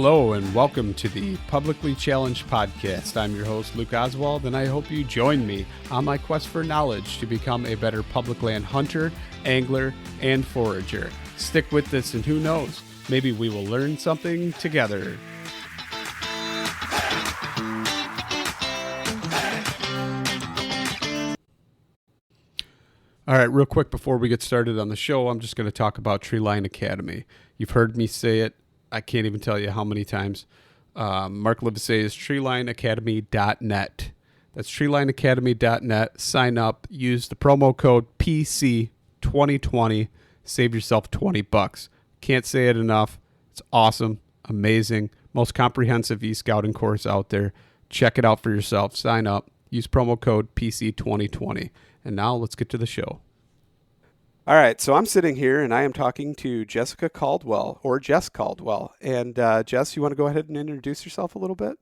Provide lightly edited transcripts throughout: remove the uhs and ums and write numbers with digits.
Hello and welcome to the Publicly Challenged Podcast. I'm your host, Luke Oswald, and I hope you join me on my quest for knowledge to become a better public land hunter, angler, and forager. Stick with this and who knows, maybe we will learn something together. All right, real quick before we get started on the show, I'm just going to talk about Treeline Academy. You've heard me say it. I can't even tell you how many times. Mark Livesey is treelineacademy.net. That's treelineacademy.net. Sign up. Use the promo code PC2020. Save yourself $20. Can't say it enough. It's awesome, amazing, most comprehensive e-scouting course out there. Check it out for yourself. Sign up. Use promo code PC2020. And now let's get to the show. All right, so I'm sitting here and I am talking to Jessica Caldwell, or Jess Caldwell. And Jess, you want to go ahead and introduce yourself a little bit?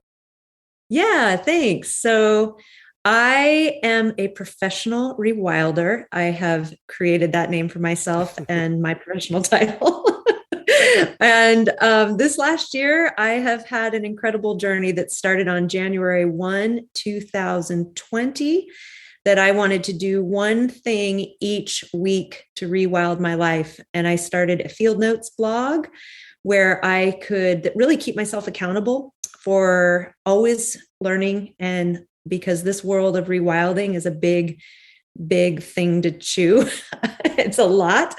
Yeah, thanks. So I am a professional rewilder. I have created that name for myself and my professional title. And this last year, I have had an incredible journey that started on January 1, 2020. That I wanted to do one thing each week to rewild my life. And I started a field notes blog where I could really keep myself accountable for always learning. And because this world of rewilding is a big thing to chew. It's a lot.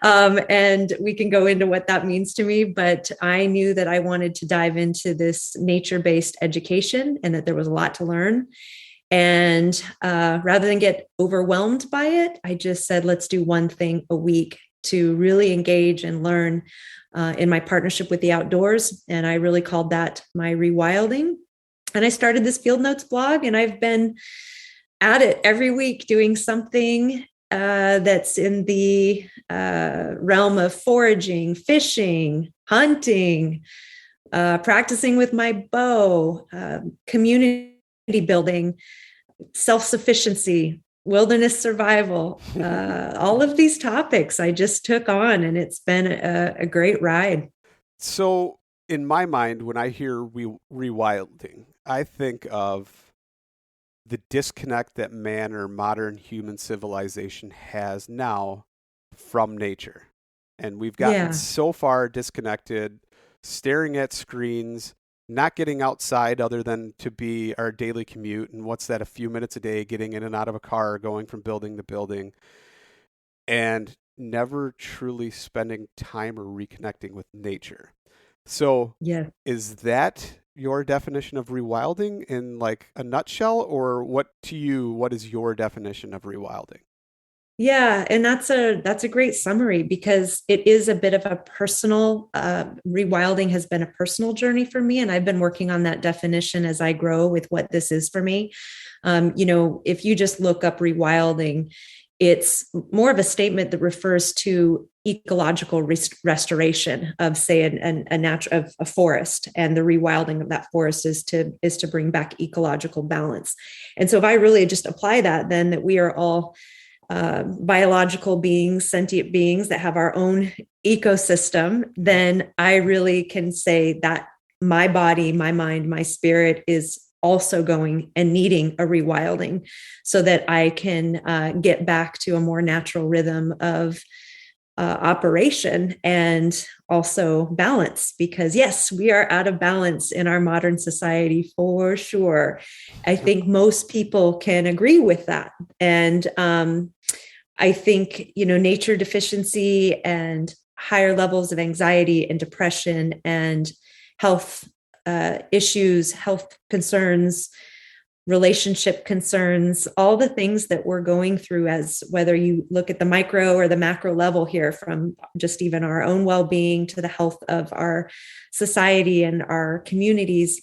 And we can go into what that means to me, but I knew that I wanted to dive into this nature-based education and that there was a lot to learn. And rather than get overwhelmed by it, I just said, let's do one thing a week to really engage and learn in my partnership with the outdoors. And I really called that my rewilding. And I started this field notes blog, and I've been at it every week doing something that's in the realm of foraging, fishing, hunting, practicing with my bow, community building, self-sufficiency, wilderness survival, all of these topics I just took on, and it's been a great ride. So in my mind, when I hear rewilding, I think of the disconnect that man or modern human civilization has now from nature. And we've gotten so far disconnected, staring at screens, not getting outside other than to be our daily commute. And what's that, a few minutes a day, getting in and out of a car, going from building to building, and never truly spending time or reconnecting with nature. So is that your definition of rewilding in like a nutshell, or what is your definition of rewilding? Yeah. And that's a great summary, because it is a bit of a personal, rewilding has been a personal journey for me. And I've been working on that definition as I grow with what this is for me. If you just look up rewilding, it's more of a statement that refers to ecological restoration of, say, a forest, and the rewilding of that forest is to bring back ecological balance. And so if I really just apply that, then that we are all biological beings, sentient beings that have our own ecosystem, then I really can say that my body, my mind, my spirit is also going and needing a rewilding so that I can get back to a more natural rhythm of operation and also balance, because yes, we are out of balance in our modern society for sure. I think most people can agree with that. And I think, nature deficiency and higher levels of anxiety and depression and health issues, health concerns, relationship concerns, all the things that we're going through, as whether you look at the micro or the macro level here, from just even our own well-being to the health of our society and our communities,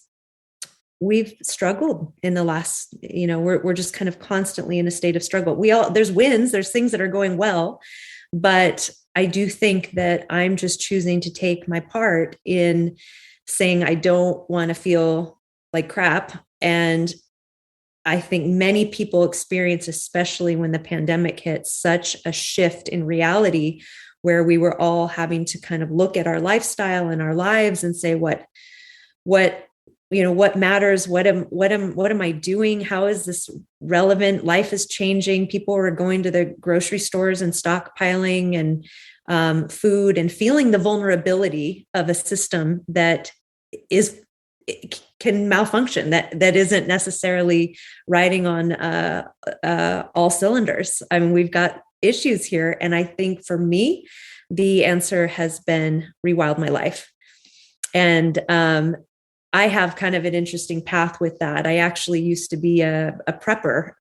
we've struggled in the last, we're just kind of constantly in a state of struggle. There's wins, there's things that are going well, but I do think that I'm just choosing to take my part in saying I don't want to feel like crap. And I think many people experience, especially when the pandemic hit, such a shift in reality where we were all having to kind of look at our lifestyle and our lives and say, what what, what matters, what am I doing, how is this relevant, life is changing, people are going to the grocery stores and stockpiling and food, and feeling the vulnerability of a system that is can malfunction, that isn't necessarily riding on all cylinders. I mean, we've got issues here, and I think for me the answer has been rewild my life. And I have kind of an interesting path with that. I actually used to be a prepper,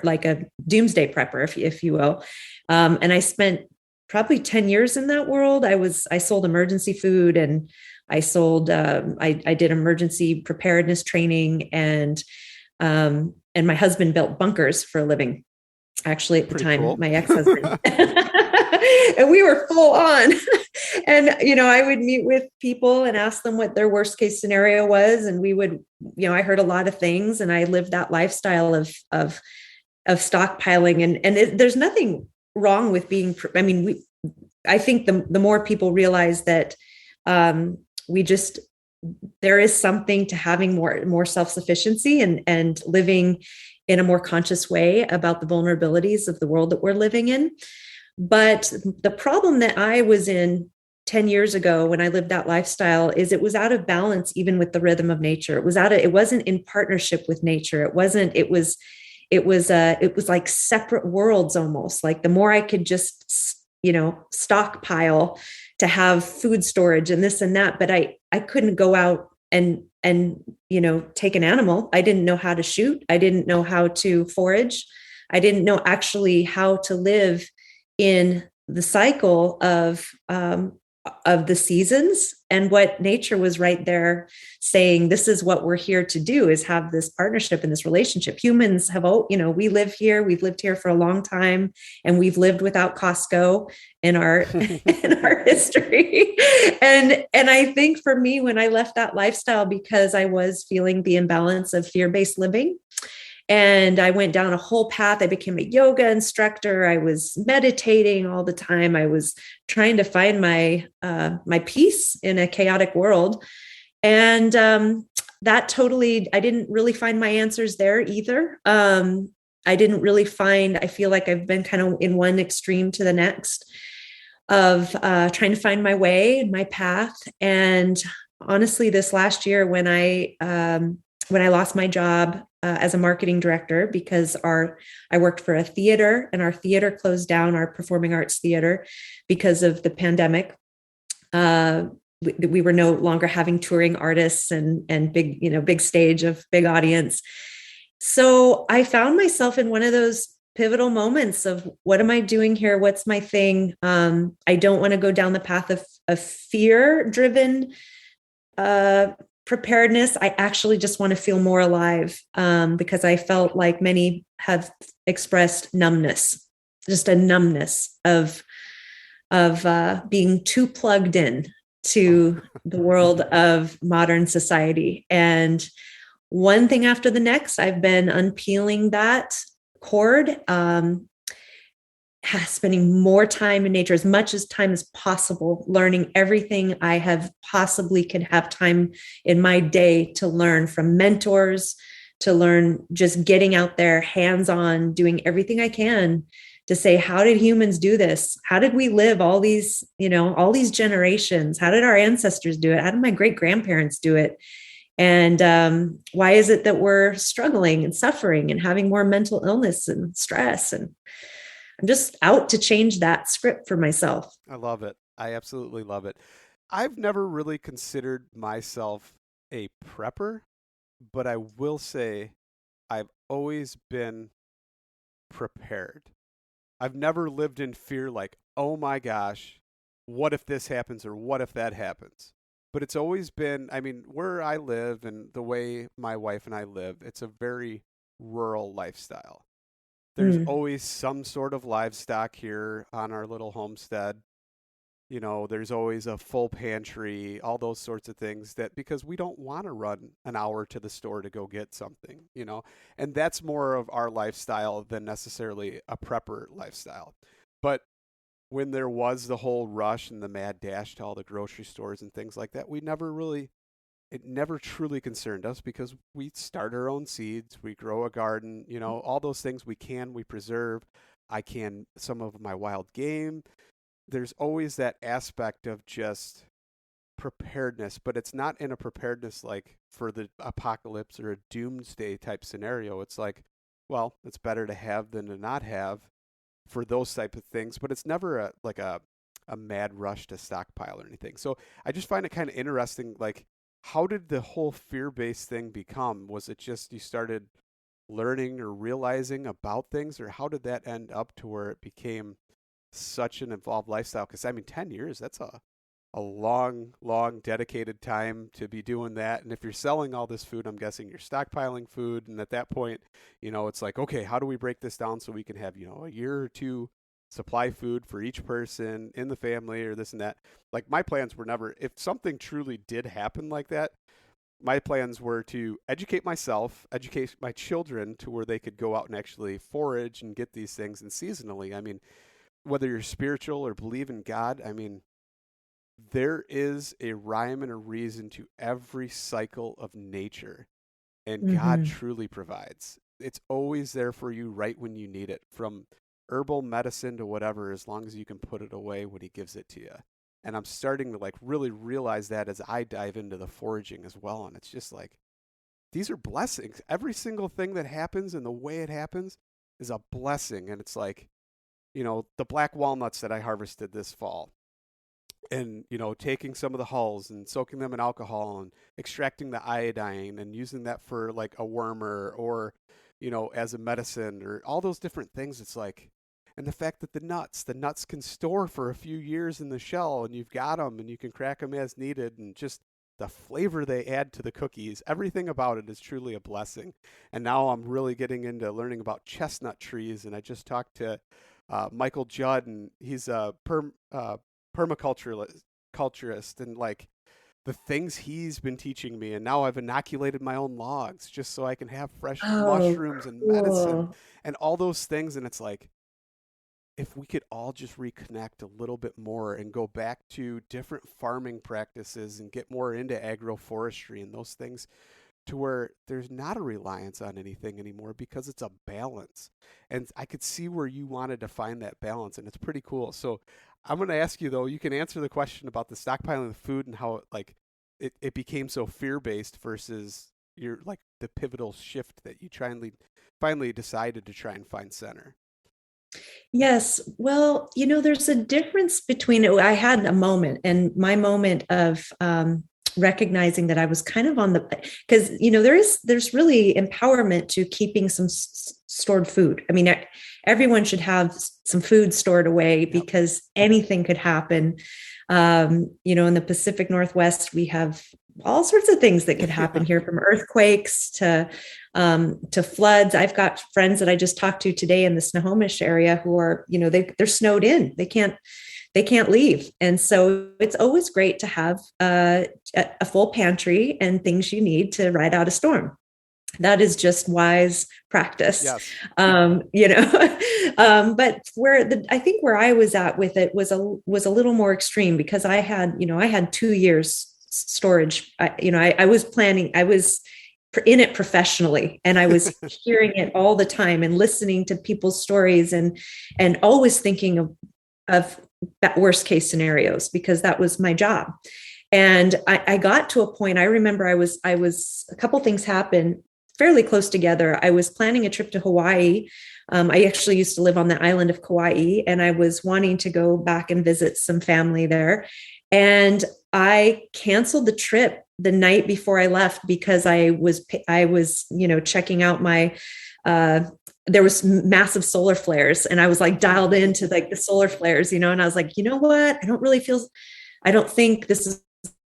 like a doomsday prepper, if you will. And I spent probably 10 years in that world. I sold emergency food, and I sold, I did emergency preparedness training, and my husband built bunkers for a living. Actually, at the time, cool. My ex-husband, and we were full on. And, I would meet with people and ask them what their worst case scenario was. And we would, I heard a lot of things, and I lived that lifestyle of stockpiling, and there's nothing wrong with being, I think the more people realize that, there is something to having more self-sufficiency and living in a more conscious way about the vulnerabilities of the world that we're living in. But the problem that I was in 10 years ago when I lived that lifestyle is it was out of balance, even with the rhythm of nature. It wasn't in partnership with nature. It was like separate worlds almost. Like the more I could just, stockpile to have food storage and this and that, but I couldn't go out and take an animal. I didn't know how to shoot. I didn't know how to forage. I didn't know actually how to live in the cycle of the seasons, and what nature was right there saying, this is what we're here to do, is have this partnership and this relationship. Humans have, we live here. We've lived here for a long time, and we've lived without Costco in our in our history. And I think for me, when I left that lifestyle, because I was feeling the imbalance of fear-based living, and I went down a whole path. I became a yoga instructor. I was meditating all the time. I was trying to find my peace in a chaotic world. And that totally, I didn't really find my answers there either. I feel like I've been kind of in one extreme to the next of trying to find my way and my path. And honestly, this last year when I lost my job as a marketing director, because I worked for a theater, and our theater closed down, our performing arts theater, because of the pandemic. We were no longer having touring artists and big stage of big audience. So I found myself in one of those pivotal moments of, what am I doing here? What's my thing? I don't want to go down the path of fear-driven preparedness. I actually just want to feel more alive, because I felt like many have expressed numbness, just a numbness of being too plugged in to the world of modern society. And one thing after the next, I've been unpeeling that cord, spending more time in nature, as much as time as possible, learning everything I have possibly can have time in my day to learn, from mentors, to learn, just getting out there, hands-on, doing everything I can to say, how did humans do this? How did we live all these generations? How did our ancestors do it? How did my great-grandparents do it? And why is it that we're struggling and suffering and having more mental illness and stress? And I'm just out to change that script for myself. I love it. I absolutely love it. I've never really considered myself a prepper, but I will say I've always been prepared. I've never lived in fear, like, oh my gosh, what if this happens or what if that happens? But it's always been, where I live and the way my wife and I live, it's a very rural lifestyle. There's always some sort of livestock here on our little homestead. There's always a full pantry, all those sorts of things, because we don't want to run an hour to the store to go get something, and that's more of our lifestyle than necessarily a prepper lifestyle. But when there was the whole rush and the mad dash to all the grocery stores and things like that, we never really it never truly concerned us because we start our own seeds, we grow a garden, all those things we preserve. I can some of my wild game. There's always that aspect of just preparedness, but it's not in a preparedness like for the apocalypse or a doomsday type scenario. It's like, well, it's better to have than to not have for those type of things, but it's never a mad rush to stockpile or anything. So I just find it kind of interesting, like, how did the whole fear-based thing become? Was it just you started learning or realizing about things, or how did that end up to where it became such an involved lifestyle? Because I mean, 10 years, that's a long, long dedicated time to be doing that. And if you're selling all this food, I'm guessing you're stockpiling food. And at that point, it's like, okay, how do we break this down so we can have, a year or two supply food for each person in the family or this and that. Like my plans were never, if something truly did happen like that, my plans were to educate myself, educate my children to where they could go out and actually forage and get these things. And seasonally, I mean, whether you're spiritual or believe in God, I mean, there is a rhyme and a reason to every cycle of nature, and God truly provides. It's always there for you right when you need it, from herbal medicine to whatever, as long as you can put it away when he gives it to you. And I'm starting to like really realize that as I dive into the foraging as well. And it's just like, these are blessings. Every single thing that happens and the way it happens is a blessing. And it's like, the black walnuts that I harvested this fall, and taking some of the hulls and soaking them in alcohol and extracting the iodine and using that for like a wormer or as a medicine or all those different things. It's like, and the fact that the nuts can store for a few years in the shell, and you've got them and you can crack them as needed, and just the flavor they add to the cookies, everything about it is truly a blessing. And now I'm really getting into learning about chestnut trees, and I just talked to Michael Judd, and he's a permaculturist, and like the things he's been teaching me. And now I've inoculated my own logs just so I can have fresh mushrooms and medicine and all those things. And it's like, if we could all just reconnect a little bit more and go back to different farming practices and get more into agroforestry and those things, to where there's not a reliance on anything anymore because it's a balance. And I could see where you wanted to find that balance, and it's pretty cool. So I'm going to ask you, though, you can answer the question about the stockpiling of food and how it became so fear-based versus your like the pivotal shift that you finally decided to try and find center. Yes. Well, there's a difference between, I had a moment, and my moment of recognizing that I was kind of because, there's really empowerment to keeping some stored food. I mean, everyone should have some food stored away because anything could happen. In the Pacific Northwest, we have all sorts of things that could happen here, from earthquakes to floods. I've got friends that I just talked to today in the Snohomish area who are, they're snowed in. They can't leave. And so it's always great to have a full pantry and things you need to ride out a storm. That is just wise practice. Yes. But I think where I was at with it was a little more extreme, because I had 2 years storage. I was planning, I was in it professionally, and I was hearing it all the time and listening to people's stories and always thinking of that worst case scenarios, because that was my job. And I got to a point, I remember I was a couple things happened fairly close together. I was planning a trip to Hawaii. I actually used to live on the island of Kauai, and I was wanting to go back and visit some family there. And I canceled the trip the night before I left because I was checking out my, there was massive solar flares, and I was like dialed into like the solar flares, and I was like, you know what? I don't think this is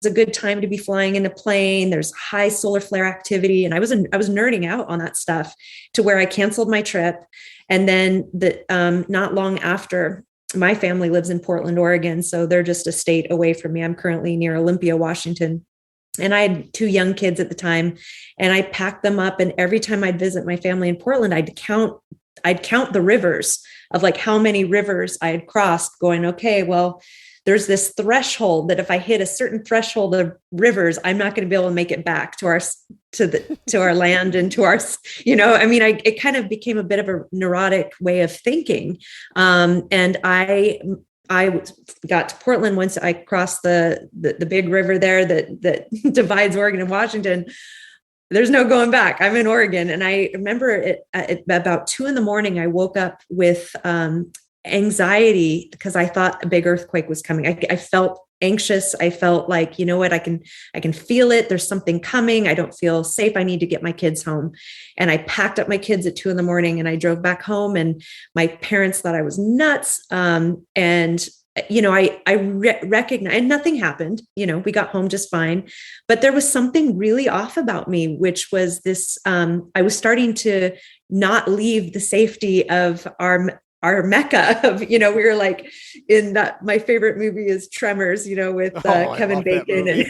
a good time to be flying in a plane. There's high solar flare activity. And I was nerding out on that stuff, to where I canceled my trip. And then not long after, my family lives in Portland, Oregon. So they're just a state away from me. I'm currently near Olympia, Washington. And I had 2 young kids at the time, and I packed them up. And every time I'd visit my family in Portland, I'd count the rivers of like how many rivers I had crossed, going, okay, well, there's this threshold that if I hit a certain threshold of rivers, I'm not going to be able to make it back to our land and to our, I mean, it kind of became a bit of a neurotic way of thinking. And I got to Portland once I crossed the big river there that divides Oregon and Washington. There's no going back. I'm in Oregon. And I remember at about 2 a.m, I woke up with anxiety because I thought a big earthquake was coming. I felt anxious. I felt like, you know what, I can feel it. There's something coming. I don't feel safe. I need to get my kids home. And I packed up my kids at 2 a.m, and I drove back home, and my parents thought I was nuts. I recognized, and nothing happened, we got home just fine, but there was something really off about me, which was this, I was starting to not leave the safety of our Mecca of, we were like in that, my favorite movie is Tremors, with Kevin Bacon and,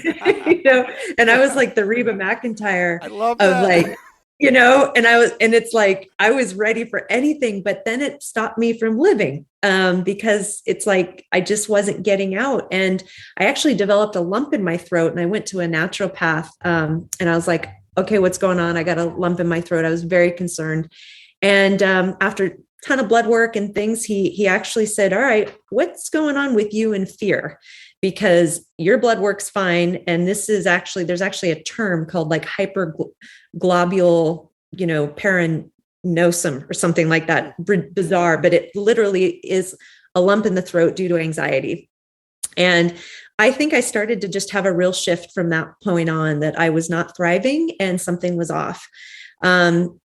and I was like the Reba McEntire I love that. Of like, and it's like, I was ready for anything, but then it stopped me from living, because it's like, I just wasn't getting out. And I actually developed a lump in my throat, and I went to a naturopath, and I was like, okay, what's going on? I got a lump in my throat. I was very concerned. And, after ton of blood work and things, he actually said, all right, what's going on with you and fear? Because your blood work's fine. And this is actually, there's actually a term called like hyperglobule, paranosum or something like that. Bizarre, but it literally is a lump in the throat due to anxiety. And I think I started to just have a real shift from that point on, that I was not thriving and something was off.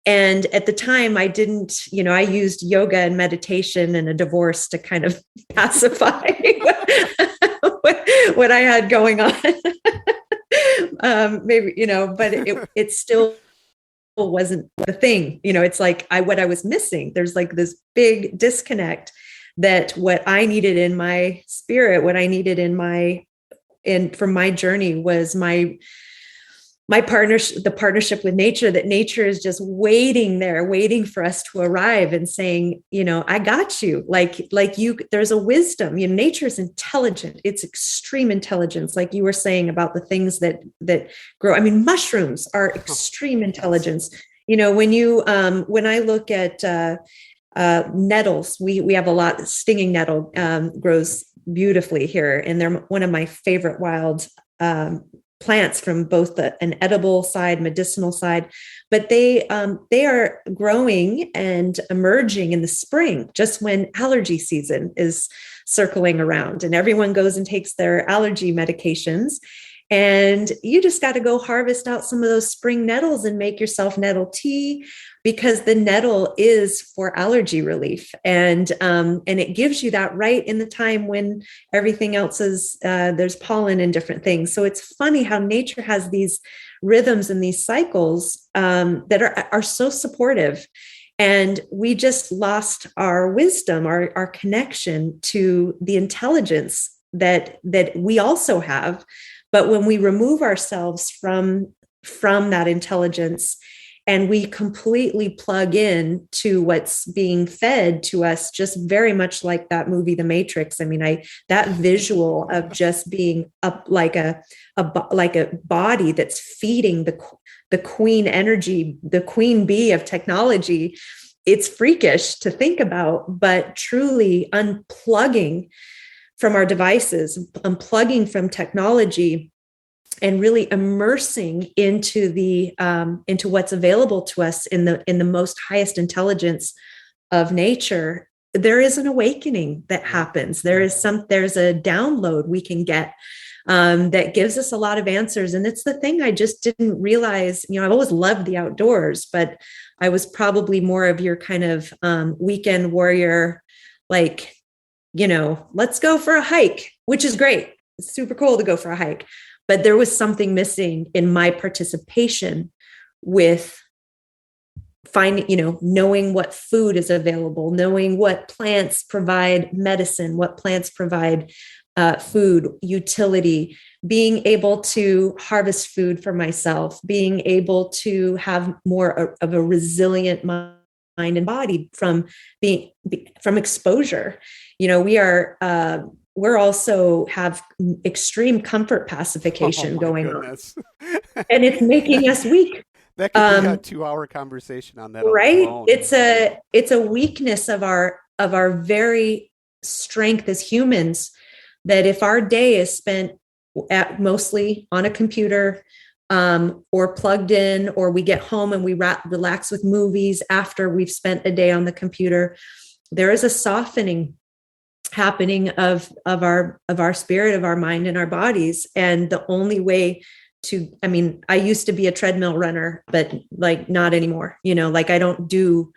And at the time I didn't, I used yoga and meditation and a divorce to kind of pacify what I had going on. Maybe, but it still wasn't the thing, it's like what I was missing. There's like this big disconnect that what I needed in my spirit, what I needed from my journey was my partnership, the partnership with nature, that nature is just waiting there, waiting for us to arrive and saying, I got you. Like you, there's a wisdom, nature is intelligent. It's extreme intelligence. Like you were saying about the things that grow. I mean, mushrooms are extreme intelligence. When I look at, nettles, we have a lot. Stinging nettle, grows beautifully here. And they're one of my favorite wild, plants from both an edible side, medicinal side, but they are growing and emerging in the spring, just when allergy season is circling around, and everyone goes and takes their allergy medications. And you just got to go harvest out some of those spring nettles and make yourself nettle tea, because the nettle is for allergy relief. And it gives you that right in the time when everything else is, there's pollen and different things. So it's funny how nature has these rhythms and these cycles that are so supportive. And we just lost our wisdom, our connection to the intelligence that we also have. But when we remove ourselves from that intelligence and we completely plug in to what's being fed to us, just very much like that movie, The Matrix. I mean, that visual of just being up like a body that's feeding the queen energy, the queen bee of technology. It's freakish to think about, but truly unplugging from our devices, unplugging from technology, and really immersing into into what's available to us in the most highest intelligence of nature, there is an awakening that happens. There's a download we can get that gives us a lot of answers. And it's the thing I just didn't realize. I've always loved the outdoors, but I was probably more of your kind of weekend warrior, like, let's go for a hike, which is great. It's super cool to go for a hike. But there was something missing in my participation with finding, knowing what food is available, knowing what plants provide medicine, what plants provide food, utility, being able to harvest food for myself, being able to have more of a resilient mind and body from exposure. We are we're also have extreme comfort Oh pacification my going on, goodness. and it's making us weak. That could be a Um, 2-hour conversation on that right? alone. It's a weakness of our very strength as humans, that if our day is spent at mostly on a computer, or plugged in, or we get home and we relax with movies after we've spent a day on the computer, there is a softening happening of our spirit, of our mind, and our bodies. And the only way to, I mean, I used to be a treadmill runner, but like not anymore. Like I don't do,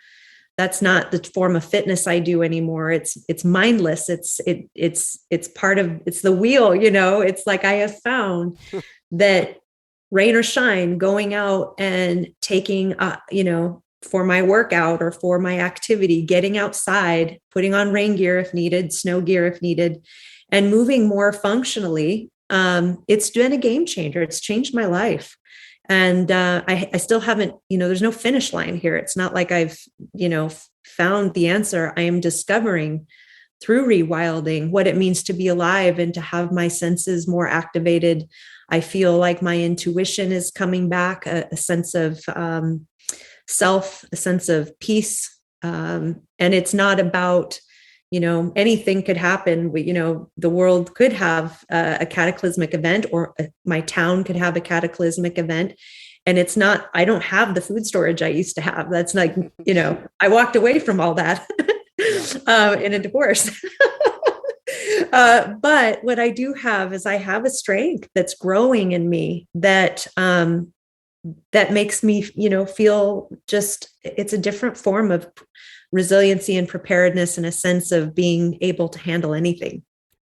that's not the form of fitness I do anymore. It's mindless. It's part of, it's the wheel. It's like I have found that rain or shine, going out and taking, for my workout or for my activity, getting outside, putting on rain gear if needed, snow gear if needed, and moving more functionally. It's been a game changer. It's changed my life. And I still haven't, there's no finish line here. It's not like I've, found the answer. I am discovering through rewilding what it means to be alive and to have my senses more activated. I feel like my intuition is coming back, a sense of self, a sense of peace. And it's not about, anything could happen. The world could have a cataclysmic event, or my town could have a cataclysmic event. And it's not, I don't have the food storage I used to have. That's like, I walked away from all that in a divorce. But what I do have is I have a strength that's growing in me that that makes me, feel just, it's a different form of resiliency and preparedness, and a sense of being able to handle anything.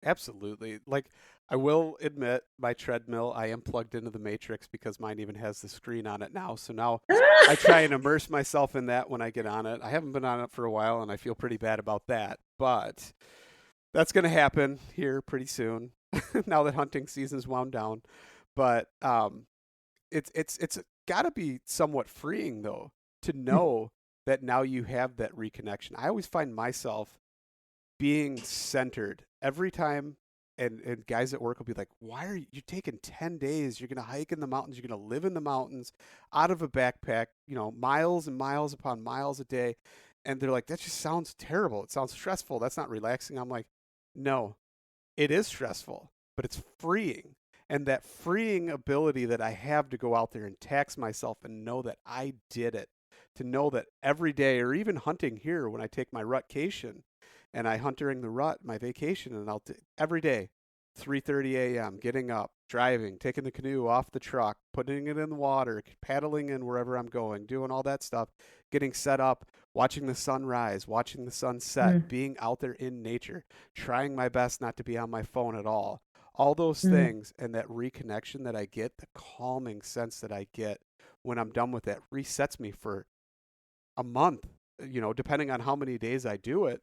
Absolutely. Like, I will admit, my treadmill, I am plugged into the Matrix because mine even has the screen on it now. So now I try and immerse myself in that when I get on it. I haven't been on it for a while, and I feel pretty bad about that. But that's going to happen here pretty soon now that hunting season's wound down. But it's got to be somewhat freeing, though, to know that now you have that reconnection. I always find myself being centered every time. And guys at work will be like, why are you taking 10 days? You're going to hike in the mountains. You're going to live in the mountains out of a backpack, miles and miles upon miles a day. And they're like, that just sounds terrible. It sounds stressful. That's not relaxing. I'm like, no, it is stressful, but it's freeing. And that freeing ability that I have to go out there and tax myself and know that I did it, to know that every day, or even hunting here when I take my rutcation, and I hunt during the rut, my vacation, and every day, 3:30 a.m., getting up, driving, taking the canoe off the truck, putting it in the water, paddling in wherever I'm going, doing all that stuff, getting set up, watching the sun rise, watching the sun set, being out there in nature, trying my best not to be on my phone at all. All those things, and that reconnection that I get, the calming sense that I get when I'm done with that, resets me for a month, depending on how many days I do it.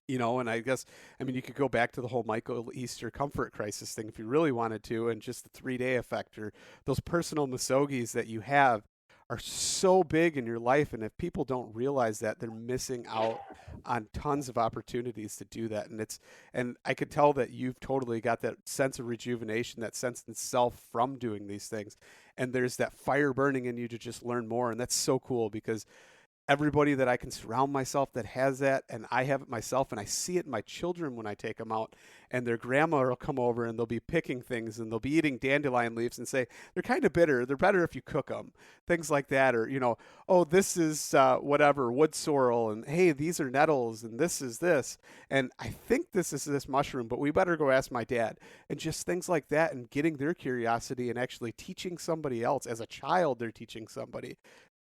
And I guess, I mean, you could go back to the whole Michael Easter comfort crisis thing if you really wanted to, and just the 3-day effect, or those personal misogis that you have are so big in your life. And if people don't realize that, they're missing out on tons of opportunities to do that. And I could tell that you've totally got that sense of rejuvenation, that sense of self from doing these things. And there's that fire burning in you to just learn more. And that's so cool, because everybody that I can surround myself that has that, and I have it myself, and I see it in my children when I take them out, and their grandma will come over and they'll be picking things, and they'll be eating dandelion leaves and say, they're kind of bitter. They're better if you cook them, things like that. Or, oh, this is whatever, wood sorrel, and hey, these are nettles, and this is this. And I think this is this mushroom, but we better go ask my dad. And just things like that, and getting their curiosity and actually teaching somebody else. As a child, they're teaching somebody.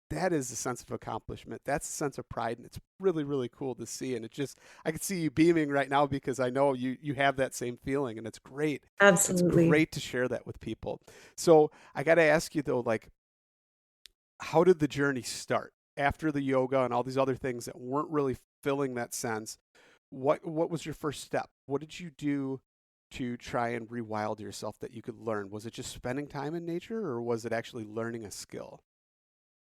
That is a sense of accomplishment. That's a sense of pride, and it's really, really cool to see. And I can see you beaming right now, because I know you have that same feeling, and it's great. It's Absolutely. great to share that with people. So I got to ask you though, like, how did the journey start after the yoga and all these other things that weren't really filling that sense? What was your first step? What did you do to try and rewild yourself that you could learn? Was it just spending time in nature, or was it actually learning a skill?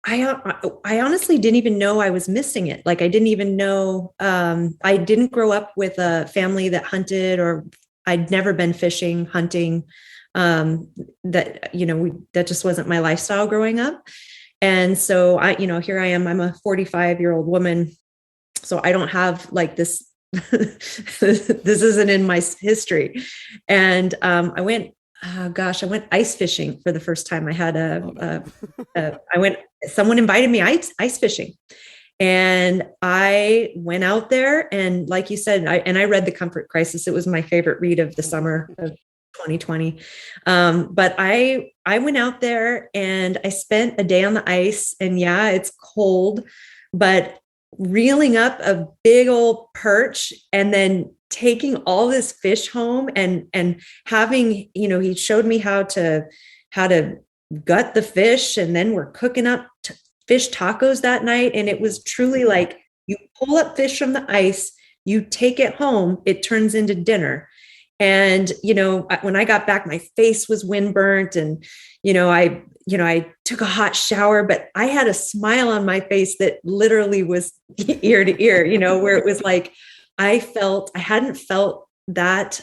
I honestly didn't even know I was missing it. Like I didn't even know, I didn't grow up with a family that hunted, or I'd never been fishing, hunting. That, that just wasn't my lifestyle growing up. And so here I am, I'm a 45-year-old woman. So I don't have like this, this isn't in my history. And I went, I went ice fishing for the first time. I had someone invited me ice fishing. And I went out there, and like you said, I read The Comfort Crisis. It was my favorite read of the summer of 2020. But I went out there and I spent a day on the ice, and yeah, it's cold, but reeling up a big old perch and then taking all this fish home, and having, he showed me how to gut the fish, and then we're cooking up fish tacos that night. And it was truly like, you pull up fish from the ice, you take it home, it turns into dinner. And, when I got back, my face was windburnt, and, I took a hot shower, but I had a smile on my face that literally was ear to ear, where it was like, I hadn't felt that,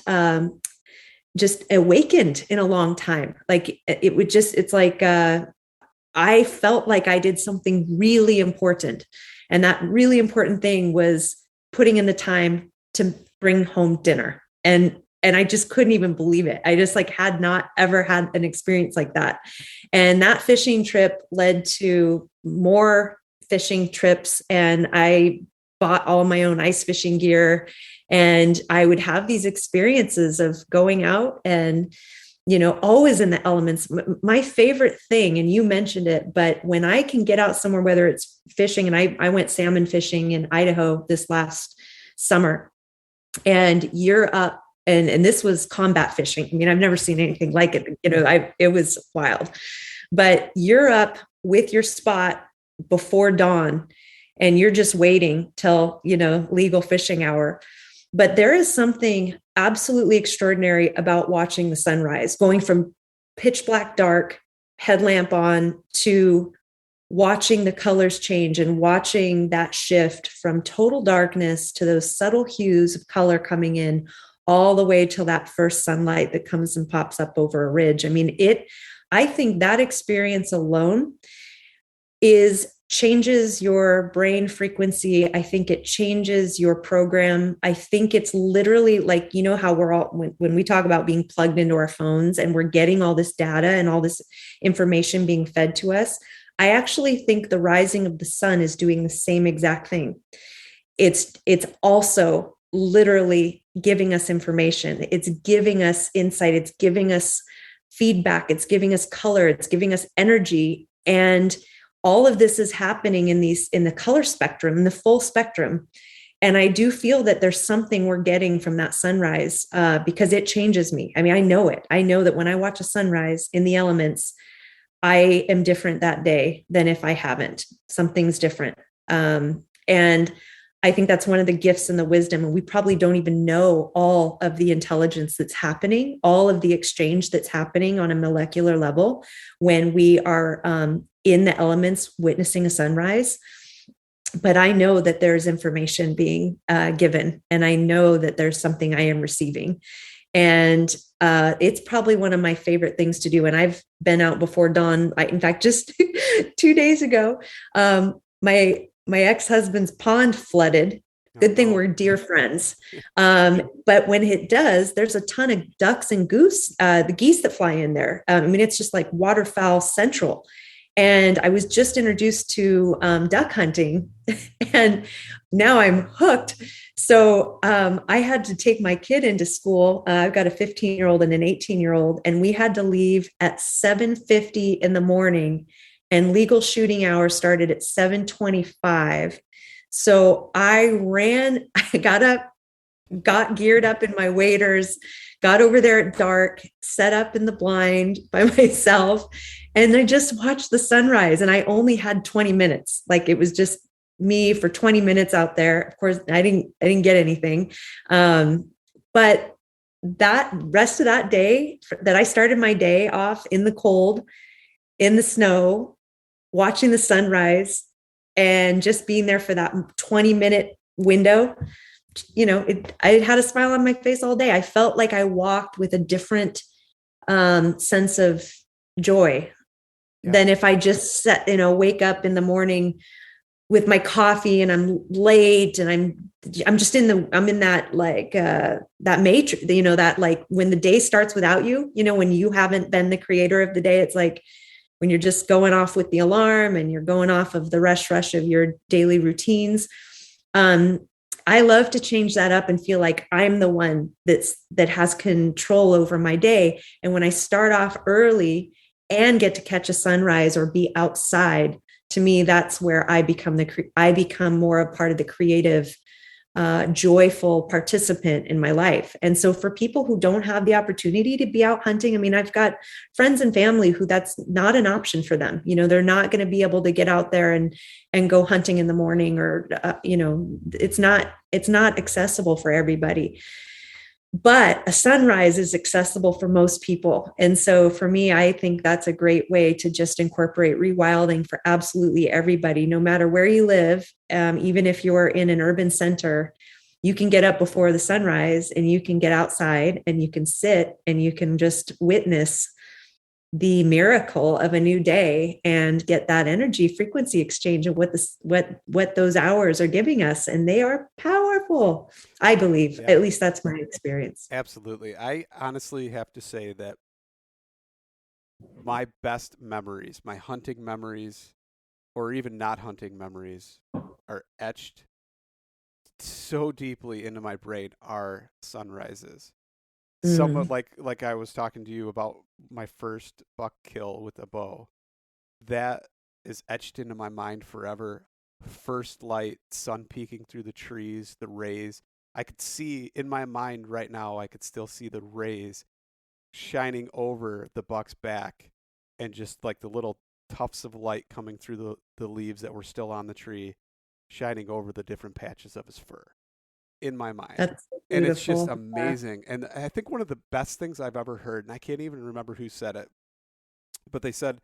just awakened in a long time. Like it's like, I felt like I did something really important. And that really important thing was putting in the time to bring home dinner. And I just couldn't even believe it. I just had not ever had an experience like that. And that fishing trip led to more fishing trips. And I bought all my own ice fishing gear. And I would have these experiences of going out and, always in the elements. My favorite thing, and you mentioned it, but when I can get out somewhere, whether it's fishing, and I went salmon fishing in Idaho this last summer, and you're up, and this was combat fishing. I mean, I've never seen anything like it. It was wild, but you're up with your spot before dawn, and you're just waiting till, legal fishing hour. But there is something absolutely extraordinary about watching the sunrise, going from pitch black dark, headlamp on, to watching the colors change and watching that shift from total darkness to those subtle hues of color coming in, all the way till that first sunlight that comes and pops up over a ridge. I mean, I think that experience alone changes your brain frequency. I think it changes your program. I think it's literally like, how we're all, when we talk about being plugged into our phones and we're getting all this data and all this information being fed to us, I actually think the rising of the sun is doing the same exact thing. It's also literally giving us information. It's giving us insight. It's giving us feedback. It's giving us color. It's giving us energy. And all of this is happening in the color spectrum, in the full spectrum. And I do feel that there's something we're getting from that sunrise, because it changes me. I mean, I know it. I know that when I watch a sunrise in the elements, I am different that day than if I haven't. Something's different. And I think that's one of the gifts and the wisdom. And we probably don't even know all of the intelligence that's happening, all of the exchange that's happening on a molecular level when we are in the elements witnessing a sunrise. But I know that there's information being given, and I know that there's something I am receiving. And it's probably one of my favorite things to do. And I've been out before dawn. In fact, just 2 days ago, my ex-husband's pond flooded. Good thing we're dear friends. But when it does, there's a ton of ducks and goose, the geese that fly in there. I mean, it's just like waterfowl central. And I was just introduced to duck hunting, and now I'm hooked. So I had to take my kid into school. I've got a 15-year-old and an 18-year-old, and we had to leave at 7:50 in the morning, and legal shooting hours started at 7:25. So I ran, I got up, got geared up in my waders, got over there at dark, set up in the blind by myself, and I just watched the sunrise. And I only had 20 minutes. Like, it was just me for 20 minutes out there. Of course, I didn't get anything. But that rest of that day that I started my day off in the cold, in the snow, watching the sunrise and just being there for that 20-minute window, I had a smile on my face all day. I felt like I walked with a different sense of joy than if I just wake up in the morning with my coffee and I'm late and I'm just I'm in that like that matrix, that like when the day starts without you, when you haven't been the creator of the day, it's like when you're just going off with the alarm and you're going off of the rush of your daily routines. I love to change that up and feel like I'm the one that has control over my day. And when I start off early and get to catch a sunrise or be outside, to me, that's where I become more a part of the creative, joyful participant in my life. And so for people who don't have the opportunity to be out hunting, I mean, I've got friends and family who that's not an option for them. They're not going to be able to get out there and go hunting in the morning, or, it's not accessible for everybody. But a sunrise is accessible for most people. And so for me, I think that's a great way to just incorporate rewilding for absolutely everybody, no matter where you live. Even if you're in an urban center, you can get up before the sunrise and you can get outside and you can sit and you can just witness the miracle of a new day and get that energy frequency exchange of what those hours are giving us. And they are powerful, I believe. At least that's my experience. Absolutely. I honestly have to say that my best memories, my hunting memories, or even not hunting memories, are etched so deeply into my brain are sunrises. Somewhat like I was talking to you about my first buck kill with a bow. That is etched into my mind forever. First light, sun peeking through the trees, the rays. I could see in my mind right now, I could still see the rays shining over the buck's back, and just like the little tufts of light coming through the leaves that were still on the tree, shining over the different patches of his fur. In my mind. That's and it's just amazing. Yeah. And I think one of the best things I've ever heard, and I can't even remember who said it, but they said,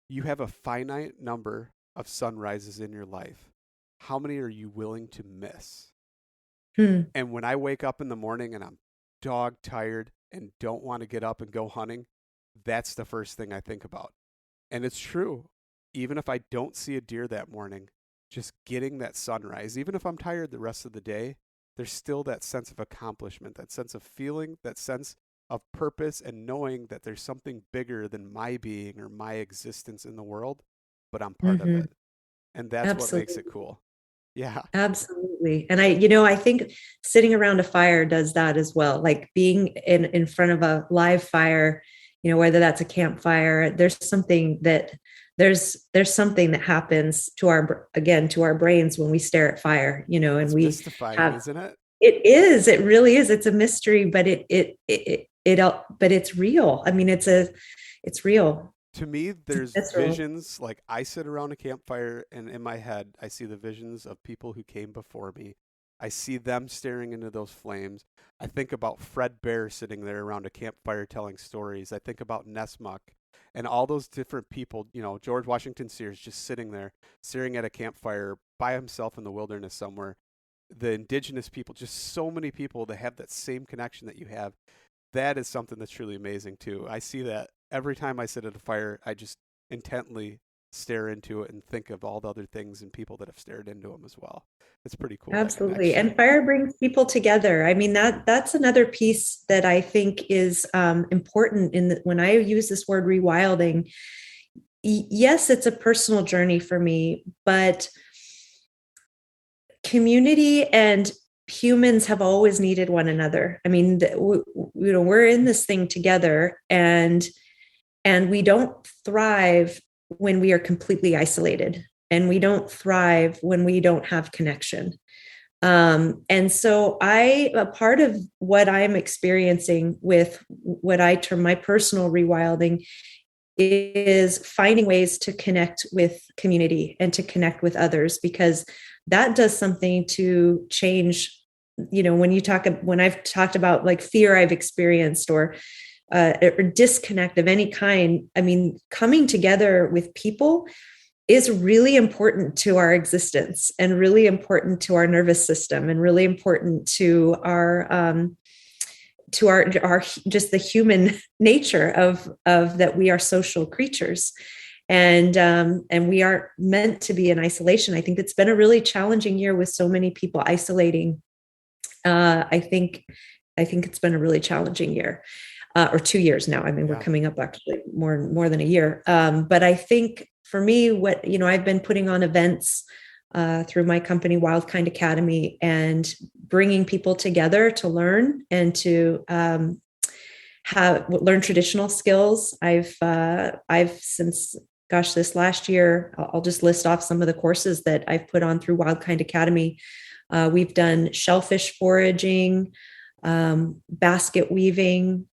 you have a finite number of sunrises in your life. How many are you willing to miss? And when I wake up in the morning and I'm dog tired and don't want to get up and go hunting, that's the first thing I think about. And it's true. Even if I don't see a deer that morning, just getting that sunrise, even if I'm tired the rest of the day, there's still that sense of accomplishment, that sense of feeling, that sense of purpose, and knowing that there's something bigger than my being or my existence in the world, but I'm part of it. And that's what makes it cool. Yeah. Absolutely. And I think sitting around a fire does that as well. Like being in front of a live fire, whether that's a campfire, there's something that happens to our brains when we stare at fire, and it's mystifying, isn't it? It is. It really is. It's a mystery, but but it's real. I mean, it's real. To me, there's visions. Like I sit around a campfire and in my head, I see the visions of people who came before me. I see them staring into those flames. I think about Fred Bear sitting there around a campfire telling stories. I think about Nessmuck and all those different people, George Washington Sears just sitting there, staring at a campfire by himself in the wilderness somewhere. The indigenous people, just so many people that have that same connection that you have. That is something that's truly amazing too. I see that every time I sit at a fire, I just intently stare into it and think of all the other things and people that have stared into them as well. It's pretty cool. Absolutely. And fire brings people together. I mean, that's another piece that I think is important when I use this word rewilding. Yes, it's a personal journey for me, but community and humans have always needed one another. I mean, we're in this thing together, and we don't thrive when we are completely isolated, and we don't thrive when we don't have connection. And so a part of what I'm experiencing with what I term my personal rewilding is finding ways to connect with community and to connect with others, because that does something to change. When I've talked about like fear I've experienced or disconnect of any kind, I mean, coming together with people is really important to our existence and really important to our nervous system and really important to our just the human nature of that we are social creatures, and we aren't meant to be in isolation. I think it's been a really challenging year with so many people isolating. I think it's been a really challenging year, or 2 years now. I mean, we're coming up actually more than a year. But I think for me, what, I've been putting on events through my company, Wild Kind Academy, and bringing people together to learn and to learn traditional skills. I've since, gosh, this last year, I'll just list off some of the courses that I've put on through Wild Kind Academy. We've done shellfish foraging, basket weaving,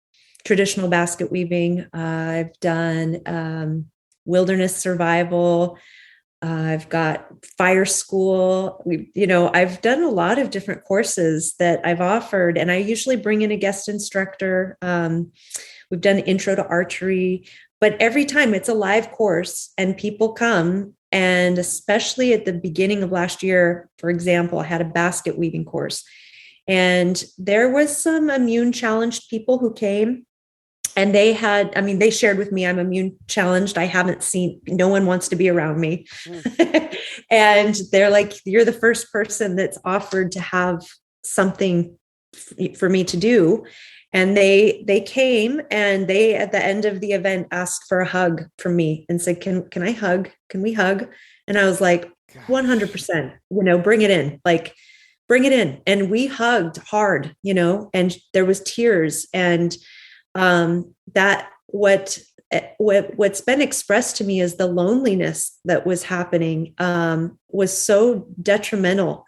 traditional basket weaving. I've done wilderness survival. I've got fire school. I've done a lot of different courses that I've offered, and I usually bring in a guest instructor. We've done intro to archery, but every time it's a live course and people come. And especially at the beginning of last year, for example, I had a basket weaving course, and there was some immune challenged people who came. And they shared with me, I'm immune challenged. I haven't seen, no one wants to be around me. And they're like, you're the first person that's offered to have something for me to do. And they came, and they, at the end of the event, asked for a hug from me and said, can I hug? Can we hug? And I was like, 100%, bring it in, bring it in. And we hugged hard, and there was tears. And that what's been expressed to me is the loneliness that was happening was so detrimental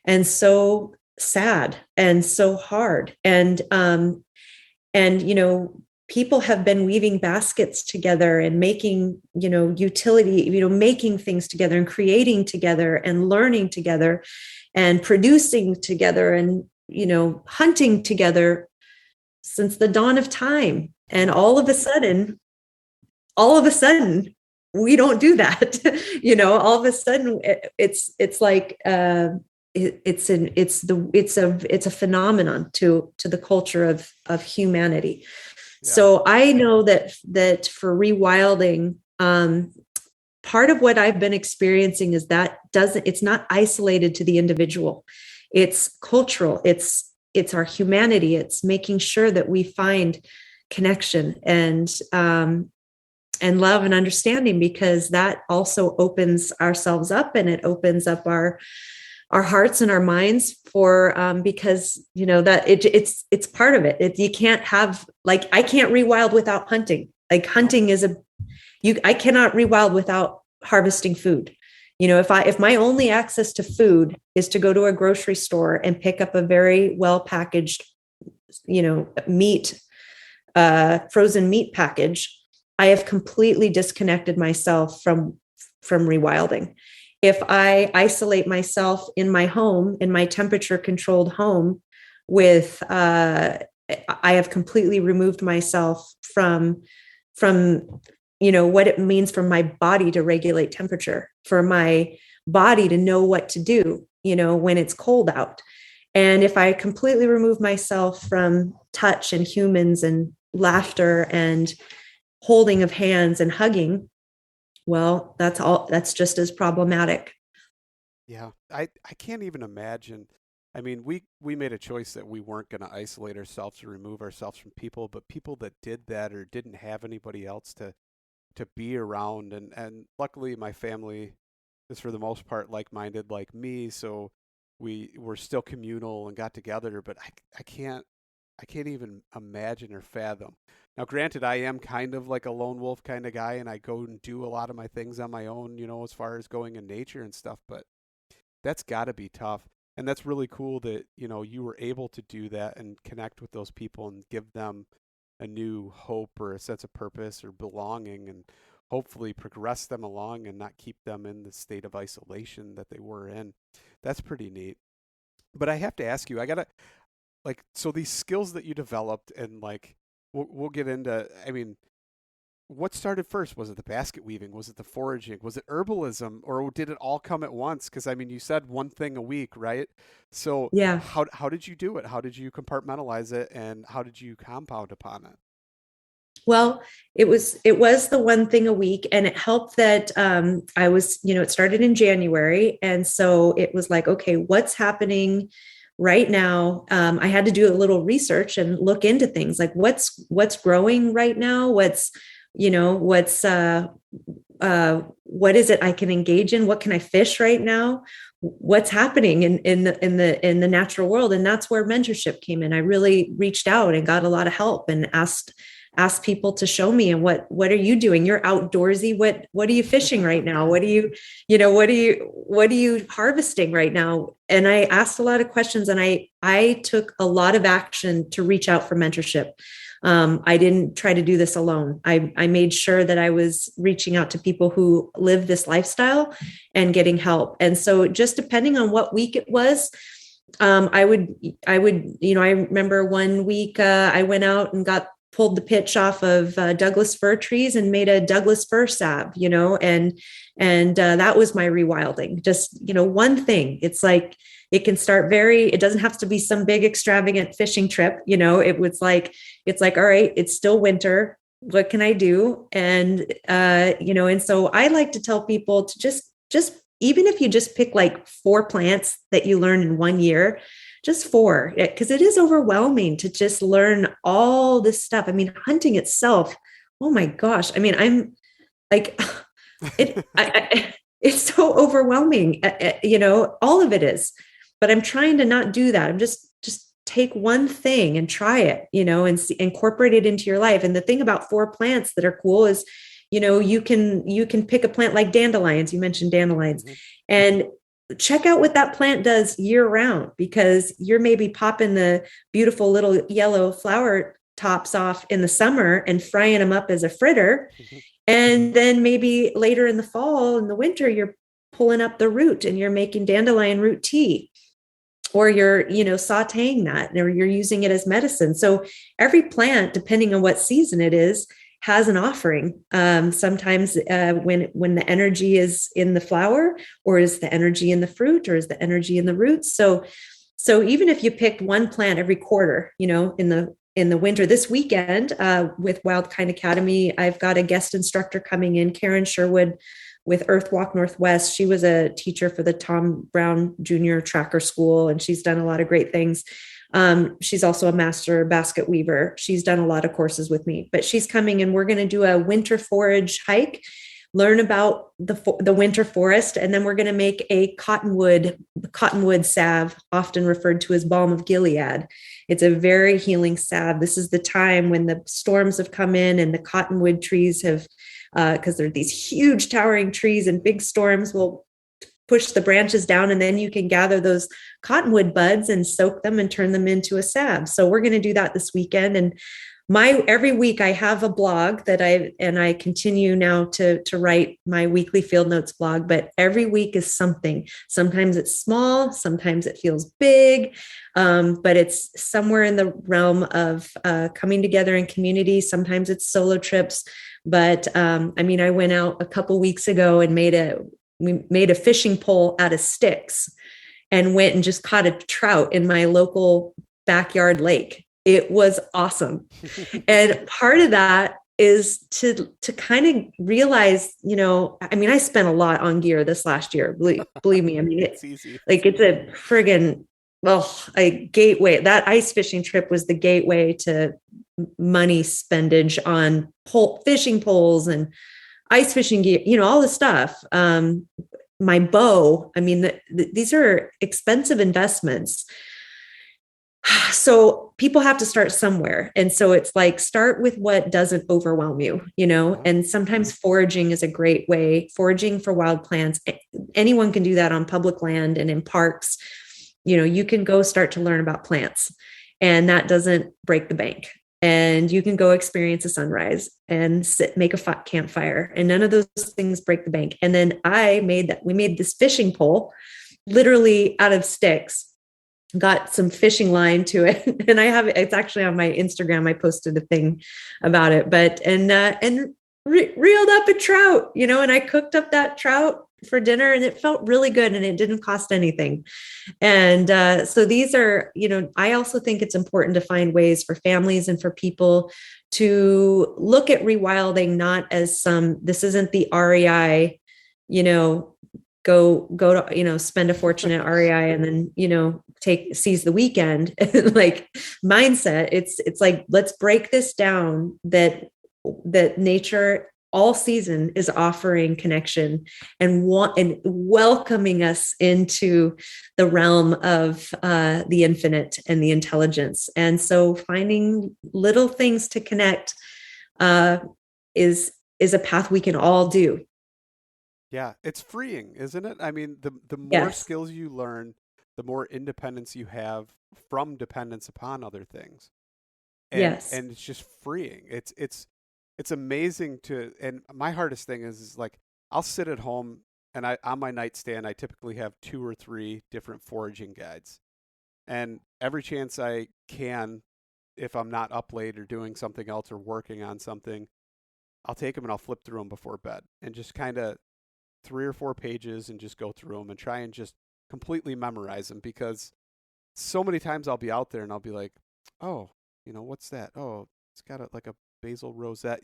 and so sad and so hard. And people have been weaving baskets together and making, utility, making things together and creating together and learning together and producing together and, hunting together since the dawn of time. And all of a sudden, we don't do that. All of a sudden it's like, it's a phenomenon to the culture of humanity. Yeah. So I know that for rewilding, part of what I've been experiencing is that it's not isolated to the individual. It's cultural. It's our humanity. It's making sure that we find connection and love and understanding, because that also opens ourselves up, and it opens up our hearts and our minds for, because, that it's part of it. You can't have, I can't rewild without hunting. Hunting is I cannot rewild without harvesting food. If my only access to food is to go to a grocery store and pick up a very well packaged, meat, frozen meat package, I have completely disconnected myself from rewilding. If I isolate myself in my home, in my temperature controlled home I have completely removed myself from what it means for my body to regulate temperature, for my body to know what to do, when it's cold out. And if I completely remove myself from touch and humans and laughter and holding of hands and hugging, well, that's just as problematic. Yeah, I can't even imagine. I mean, we made a choice that we weren't going to isolate ourselves or remove ourselves from people, but people that did that or didn't have anybody else to be around, and luckily my family is for the most part like-minded like me, so we were still communal and got together, but I can't even imagine or fathom. Now granted, I am kind of like a lone wolf kind of guy, and I go and do a lot of my things on my own, as far as going in nature and stuff, but that's got to be tough. And that's really cool that you were able to do that and connect with those people and give them a new hope or a sense of purpose or belonging, and hopefully progress them along and not keep them in the state of isolation that they were in. That's pretty neat. But I have to ask you, I gotta, so these skills that you developed, and we'll get into, I mean, what started first? Was it the basket weaving? Was it the foraging? Was it herbalism, or did it all come at once? Because I mean, you said one thing a week, right? So Yeah. how did you do it? How did you compartmentalize it, and how did you compound upon it? Well, it was the one thing a week, and it helped that I was, it started in January, and so it was like, okay, what's happening right now? I had to do a little research and look into things like what's growing right now, what is it I can engage in, what can I fish right now, what's happening in the natural world. And that's where mentorship came in. I really reached out and got a lot of help and asked people to show me, and what are you doing? You're outdoorsy. What are you fishing right now? What are you harvesting right now? And I asked a lot of questions, and I took a lot of action to reach out for mentorship. I didn't try to do this alone. I made sure that I was reaching out to people who live this lifestyle and getting help. And so just depending on what week it was, I remember one week I went out and pulled the pitch off of Douglas fir trees and made a Douglas fir salve, and that was my rewilding. Just, one thing. It's like, it can start it doesn't have to be some big extravagant fishing trip. It's like, all right, it's still winter. What can I do? And, and so I like to tell people to just, even if you just pick like 4 plants that you learn in 1 year, just 4, because it is overwhelming to just learn all this stuff. I mean, hunting itself, oh my gosh. I mean, I'm like, it's so overwhelming, all of it is, but I'm trying to not do that. I'm just take one thing and try it, and incorporate it into your life. And the thing about 4 plants that are cool is, you can pick a plant like dandelions. You mentioned dandelions, and check out what that plant does year round, because you're maybe popping the beautiful little yellow flower tops off in the summer and frying them up as a fritter. And then maybe later in the fall, in the winter, you're pulling up the root and you're making dandelion root tea, or you're, sauteing that, or you're using it as medicine. So every plant, depending on what season it is, has an offering. Sometimes when the energy is in the flower, or is the energy in the fruit, or is the energy in the roots. So even if you picked one plant every quarter, in the winter, this weekend with Wildkind Academy, I've got a guest instructor coming in, Karen Sherwood with Earthwalk Northwest. She was a teacher for the Tom Brown Jr. Tracker School, and she's done a lot of great things. She's also a master basket weaver. She's done a lot of courses with me, but she's coming, and we're going to do a winter forage hike, learn about the winter forest, and then we're going to make a cottonwood salve, often referred to as balm of Gilead. It's a very healing salve. This is the time when the storms have come in and the cottonwood trees have, because they're these huge towering trees, and big storms will push the branches down, and then you can gather those cottonwood buds and soak them and turn them into a salve. So we're going to do that this weekend. And every week I have a blog that I continue now to write my weekly field notes blog, but every week is something. Sometimes it's small, sometimes it feels big, but it's somewhere in the realm of coming together in community. Sometimes it's solo trips, but I went out a couple weeks ago and we made a fishing pole out of sticks and went and just caught a trout in my local backyard lake. It was awesome. And part of that is to kind of realize, I spent a lot on gear this last year. Believe me. I mean, it's easy. Like, it's a friggin', a gateway. That ice fishing trip was the gateway to money spendage on fishing poles and ice fishing gear, all this stuff. My bow, these are expensive investments. So people have to start somewhere. And so it's like, start with what doesn't overwhelm you, and sometimes foraging is a great way. Foraging for wild plants. Anyone can do that on public land and in parks. You can go start to learn about plants, and that doesn't break the bank. And you can go experience a sunrise and make a campfire, and none of those things break the bank. And then we made this fishing pole literally out of sticks, got some fishing line to it. And it's actually on my Instagram. I posted a thing about it, and reeled up a trout, and I cooked up that trout for dinner and it felt really good and it didn't cost anything. And so these are, I also think it's important to find ways for families and for people to look at rewilding not as this isn't the REI, go to, spend a fortune at REI and then, seize the weekend like mindset. It's like, let's break this down that nature all season is offering connection and welcoming us into the realm of the infinite and the intelligence. And so finding little things to connect is a path we can all do. Yeah, it's freeing, isn't it? I mean, the more Yes. skills you learn, the more independence you have from dependence upon other things. And Yes. and it's just freeing. It's amazing and my hardest thing is like I'll sit at home and on my nightstand I typically have 2 or 3 different foraging guides. And every chance I can, if I'm not up late or doing something else or working on something, I'll take them and I'll flip through them before bed and just kind of 3 or 4 pages and just go through them and try and just completely memorize them, because so many times I'll be out there and I'll be like, oh, what's that? Oh, it's got like a basil rosette,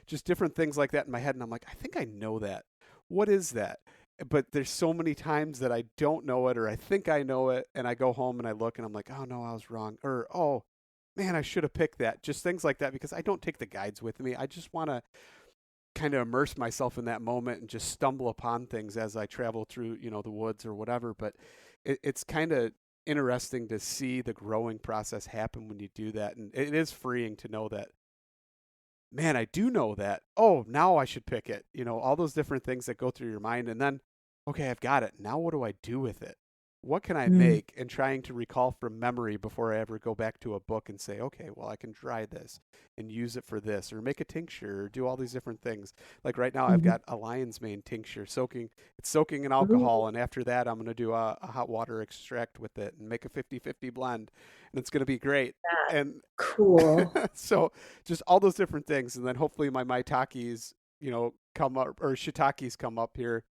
just different things like that in my head. And I'm like, I think I know that. What is that? But there's so many times that I don't know it or I think I know it. And I go home and I look and I'm like, oh, no, I was wrong. Or, oh, man, I should have picked that. Just things like that, because I don't take the guides with me. I just want to kind of immerse myself in that moment and just stumble upon things as I travel through, the woods or whatever. But it's kind of interesting to see the growing process happen when you do that. And it is freeing to know that, man, I do know that. Oh, now I should pick it. All those different things that go through your mind. And then, okay, I've got it. Now what do I do with it? What can I make? And trying to recall from memory before I ever go back to a book and say, okay, well, I can dry this and use it for this, or make a tincture, or do all these different things. Like right now, I've got a lion's mane tincture it's soaking in alcohol. And after that, I'm going to do a hot water extract with it and make a 50-50 blend. And it's going to be great. And Cool. so just all those different things. And then hopefully my maitakes, come up, or shiitakes come up here.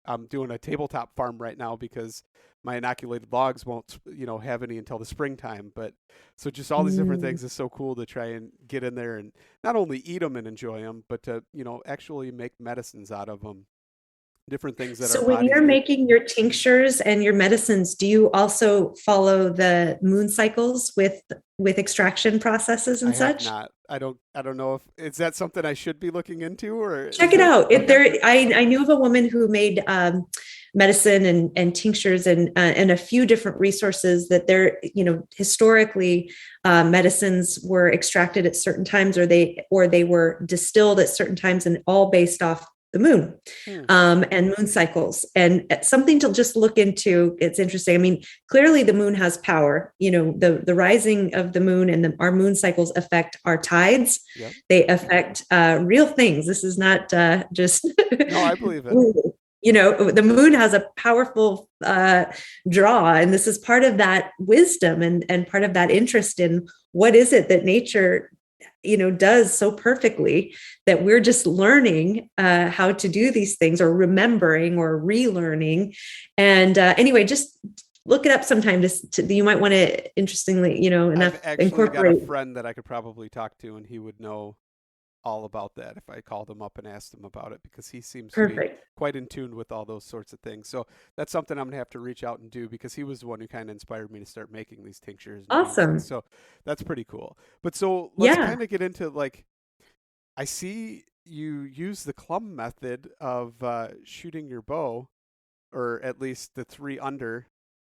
I'm doing a tabletop farm right now because my inoculated logs won't, have any until the springtime. But so just all these different things is so cool to try and get in there and not only eat them and enjoy them, but to, actually make medicines out of them. Different things that So our when bodies you're need. making your tinctures and your medicines, do you also follow the moon cycles with extraction processes I and have such? not. I don't know if is that something I should be looking into, or Check is it that out. okay? I knew of a woman who made medicine and tinctures and a few different resources that they're, historically medicines were extracted at certain times, or they were distilled at certain times, and all based off the moon Hmm. and moon cycles. And something to just look into. It's interesting. I mean, clearly the moon has power. The rising of the moon and our moon cycles affect our tides. Yep. They affect real things. This is not just No, I believe it. The moon has a powerful draw, and this is part of that wisdom and part of that interest in what is it that nature does so perfectly, that we're just learning how to do these things, or remembering or relearning. And anyway, just look it up sometime. You might want to, interestingly, enough I've actually got a incorporate. friend that I could probably talk to, and he would know all about that if I called him up and asked him about it, because he seems to be Perfect. quite in tune with all those sorts of things. So that's something I'm gonna have to reach out and do, because he was the one who kind of inspired me to start making these tinctures and juices. Awesome. So that's pretty cool. But so let's Yeah. kind of get into, like, I see you use the clumb method of shooting your bow, or at least the 3 under.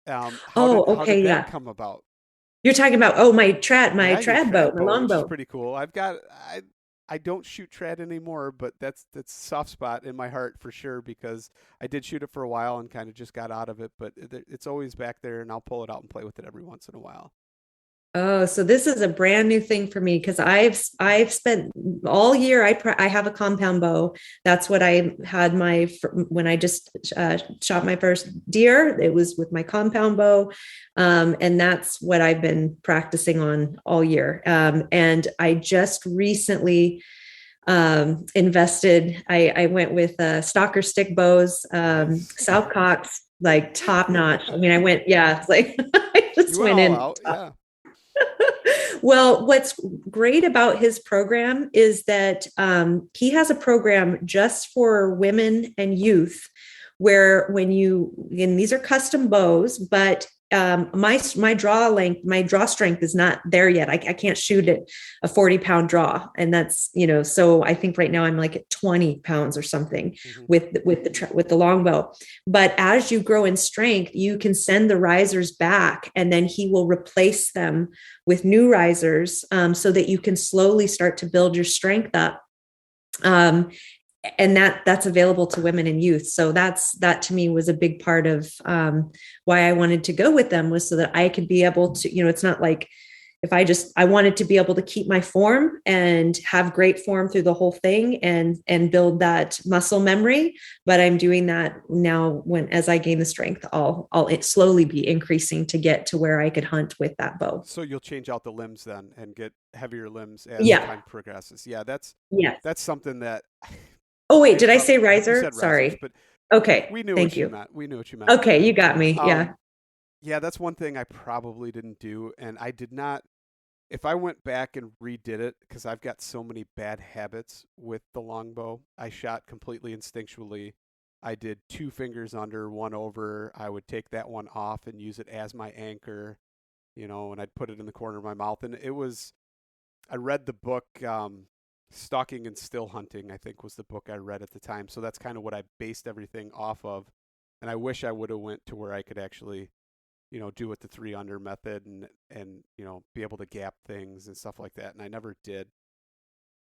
Oh, How did okay. that Yeah. come about? You're talking about, my Yeah, your trad boat, trad my bow, which is longbow. pretty cool. I don't shoot trad anymore, but that's a soft spot in my heart for sure, because I did shoot it for a while and kind of just got out of it, but it's always back there, and I'll pull it out and play with it every once in a while. Oh, so this is a brand new thing for me, because I've spent all year. I have a compound bow. That's what I had when I just shot my first deer. It was with my compound bow, and that's what I've been practicing on all year. And I just recently invested. I went with stalker stick bows, Nice. South Cox, like top notch. I mean, I went, yeah, it's like I You just went went all in. out. Yeah. Well, what's great about his program is that he has a program just for women and youth where and these are custom bows, but my draw length, my draw strength is not there yet. I can't shoot at a 40-pound draw. And that's, so I think right now I'm like at 20 pounds or something Mm-hmm. with the longbow. But as you grow in strength, you can send the risers back and then he will replace them with new risers, so that you can slowly start to build your strength up. And that's available to women and youth. So that to me was a big part of why I wanted to go with them, was so that I could be able to, it's not like if I wanted to be able to keep my form and have great form through the whole thing and build that muscle memory. But I'm doing that now as I gain the strength, I'll slowly be increasing to get to where I could hunt with that bow. So you'll change out the limbs then and get heavier limbs as Yeah. time progresses. Yeah, that's Yes. something that Oh, wait, did I say you riser? said risers, Sorry. but Okay. we knew Thank what you you. meant. We knew what you meant. Okay. You got me. Yeah. Yeah, that's one thing I probably didn't do, and I did not. If I went back and redid it, because I've got so many bad habits with the longbow, I shot completely instinctually. I did 2 fingers under, 1 over. I would take that one off and use it as my anchor, and I'd put it in the corner of my mouth. And I read the book, Stalking and Still Hunting, I think was the book I read at the time. So that's kind of what I based everything off of. And I wish I would have went to where I could actually do it the 3 under method and be able to gap things and stuff like that. And I never did.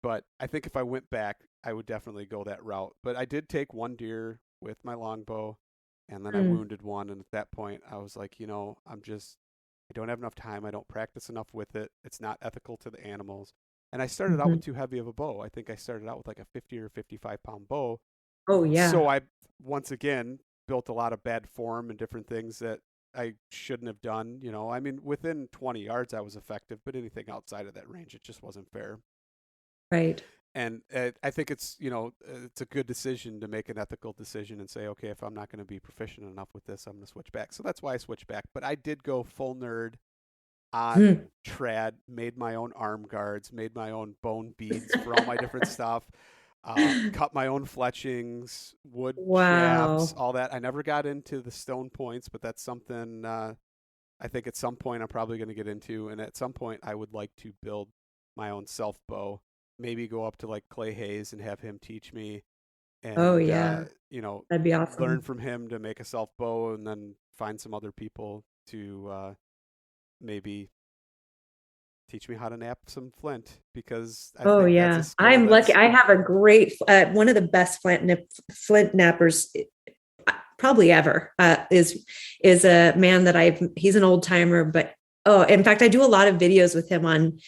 But I think if I went back, I would definitely go that route. But I did take 1 deer with my longbow, and then I wounded one. And at that point, I was like, I don't have enough time. I don't practice enough with it. It's not ethical to the animals. And I started out with too heavy of a bow. I think I started out with like a 50 or 55-pound bow. Oh, yeah. So I, once again, built a lot of bad form and different things that I shouldn't have done. I mean, within 20 yards, I was effective, but anything outside of that range, it just wasn't fair. Right. And I think it's a good decision to make an ethical decision and say, okay, if I'm not going to be proficient enough with this, I'm going to switch back. So that's why I switched back. But I did go full nerd on trad, made my own arm guards, made my own bone beads for all my different stuff, cut my own fletchings, wood shafts, all that. I never got into the stone points, but that's something I think at some point I'm probably going to get into. And at some point I would like to build my own self bow. Maybe go up to like Clay Hayes and have him teach me. And, that'd be awesome. Learn from him to make a self bow, and then find some other people to maybe teach me how to nap some flint, because I think that's a skill. I'm lucky. I have a great, one of the best flint nappers probably ever, is a man that he's an old timer, but in fact, I do a lot of videos with him on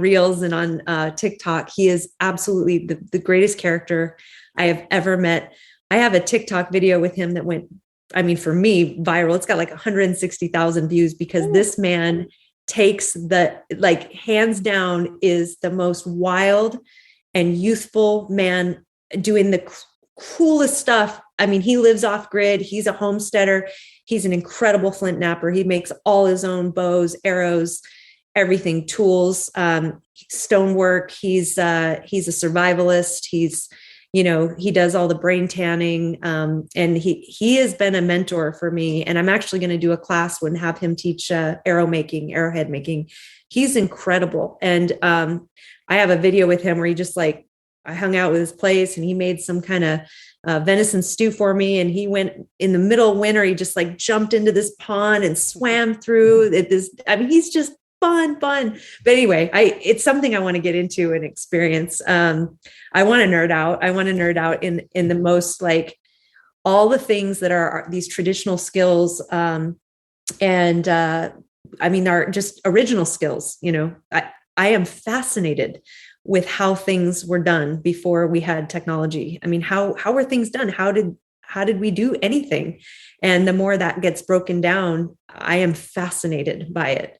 Reels and on TikTok. He is absolutely the greatest character I have ever met. I have a TikTok video with him that went, for me, viral. It's got like 160,000 views because this man takes hands down is the most wild and youthful man doing the coolest stuff. He lives off grid. He's a homesteader. He's an incredible flint napper. He makes all his own bows, arrows, everything, tools, stonework. He's a survivalist. He does all the brain tanning. And he has been a mentor for me. And I'm actually going to do a class and have him teach arrowhead making. He's incredible. And I have a video with him where I hung out with his place and he made some kind of venison stew for me. And he went in the middle of winter. He just jumped into this pond and swam through it. He's just fun. But anyway, it's something I want to get into and experience. I want to nerd out. I want to nerd out in the most all the things that are these traditional skills. And are just original skills. I am fascinated with how things were done before we had technology. How were things done? How did we do anything? And the more that gets broken down, I am fascinated by it.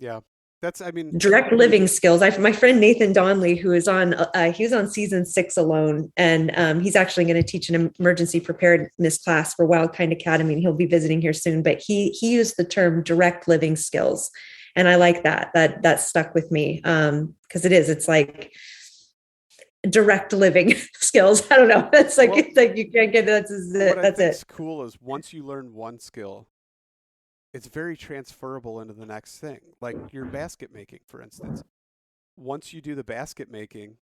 Yeah. That's, I mean, direct living skills. My friend Nathan Donnelly, who is on, he was on season 6 alone, and he's actually going to teach an emergency preparedness class for Wild Kind Academy, and he'll be visiting here soon. But he used the term direct living skills, and I like that. That stuck with me because it's like direct living skills. I don't know. It's like you can't get that's it. What I That's think's it. cool is once you learn one skill, it's very transferable into the next thing. Like your basket making, for instance. Once you do the basket making,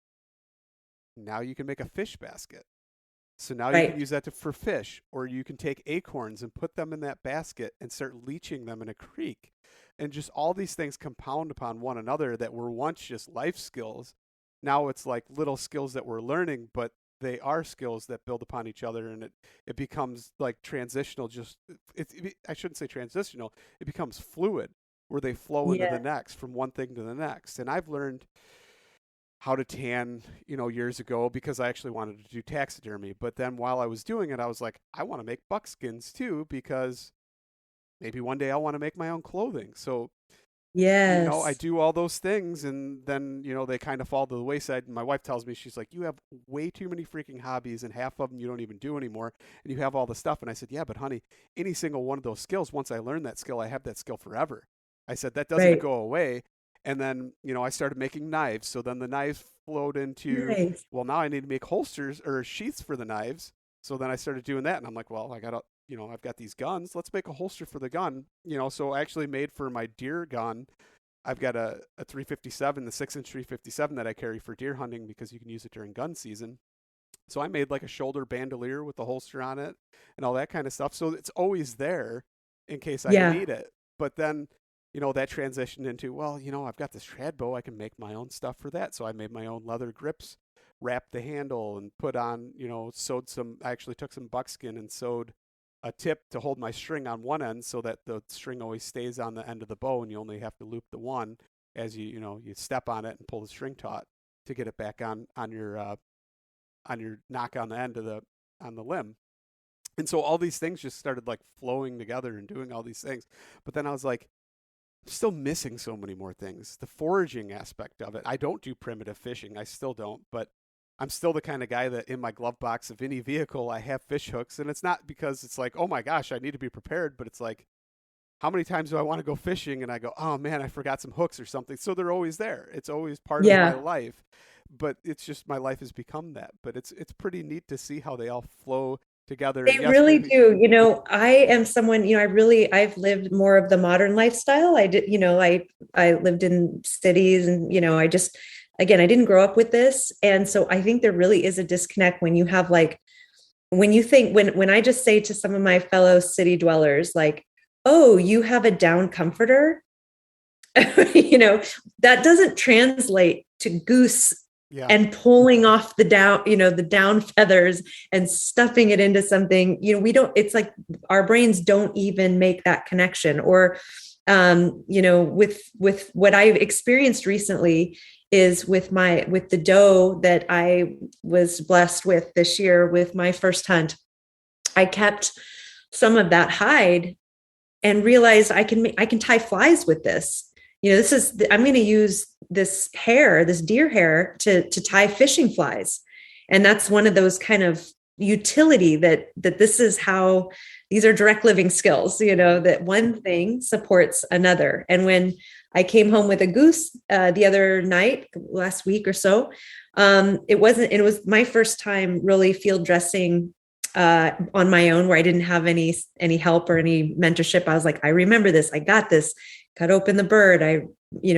now you can make a fish basket. So now you can Right. use that for fish, or you can take acorns and put them in that basket and start leaching them in a creek. And just all these things compound upon one another that were once just life skills. Now it's like little skills that we're learning, but they are skills that build upon each other, and it becomes like transitional. Just I shouldn't say transitional. It becomes fluid, where they flow into the Yeah. next from one thing to the next. And I've learned how to tan, years ago because I actually wanted to do taxidermy. But then while I was doing it, I was like, I want to make buckskins too because maybe one day I'll want to make my own clothing. So, I Yes. do all those things and then, they kind of fall to the wayside. And my wife tells me, she's like, you have way too many freaking hobbies and half of them you don't even do anymore. And you have all the stuff. And I said, yeah, but honey, any single one of those skills, once I learn that skill, I have that skill forever. I said, that doesn't Right. go away. And then, I started making knives. So then the knives flowed into, Nice. well, now I need to make holsters or sheaths for the knives. So then I started doing that. And I'm like, well, I got to, I've got these guns. Let's make a holster for the gun. So I actually made for my deer gun. I've got a 357, the 6-inch 357 that I carry for deer hunting because you can use it during gun season. So I made like a shoulder bandolier with the holster on it and all that kind of stuff. So it's always there in case I Yeah. need it. But then, that transitioned into, well, I've got this trad bow. I can make my own stuff for that. So I made my own leather grips, wrapped the handle and put on, I actually took some buckskin and sewed a tip to hold my string on one end so that the string always stays on the end of the bow and you only have to loop the one as you step on it and pull the string taut to get it back on your knock on the end of the on the limb. And so all these things just started like flowing together and doing all these things. But then I was like, I'm still missing so many more things. The foraging aspect of it. I don't do primitive fishing. I still don't, but I'm still the kind of guy that in my glove box of any vehicle I have fish hooks, and it's not because it's like, oh my gosh, I need to be prepared, but it's like, how many times do I want to go fishing and I go, oh man, I forgot some hooks or something. So they're always there. It's always part of my Yeah. life, but it's just my life has become that. But it's pretty neat to see how they all flow together. And They yes, really maybe do. I am someone, I've lived more of the modern lifestyle. I lived in cities and, again, I didn't grow up with this. And so I think there really is a disconnect when you have like, when you think, when I just say to some of my fellow city dwellers, like, oh, you have a down comforter, that doesn't translate to goose yeah. and pulling off the down feathers and stuffing it into something, we don't, it's like our brains don't even make that connection. Or, with what I've experienced recently is with the doe that I was blessed with this year with my first hunt. I kept some of that hide and realized I can tie flies with this. I'm going to use this deer hair to tie fishing flies. And that's one of those kind of utility that this is how these are direct living skills, that one thing supports another. And when I came home with a goose the other night, last week or so, it was my first time really field dressing on my own, where I didn't have any help or any mentorship. I was like, I remember this. I got this. Cut open the bird. I,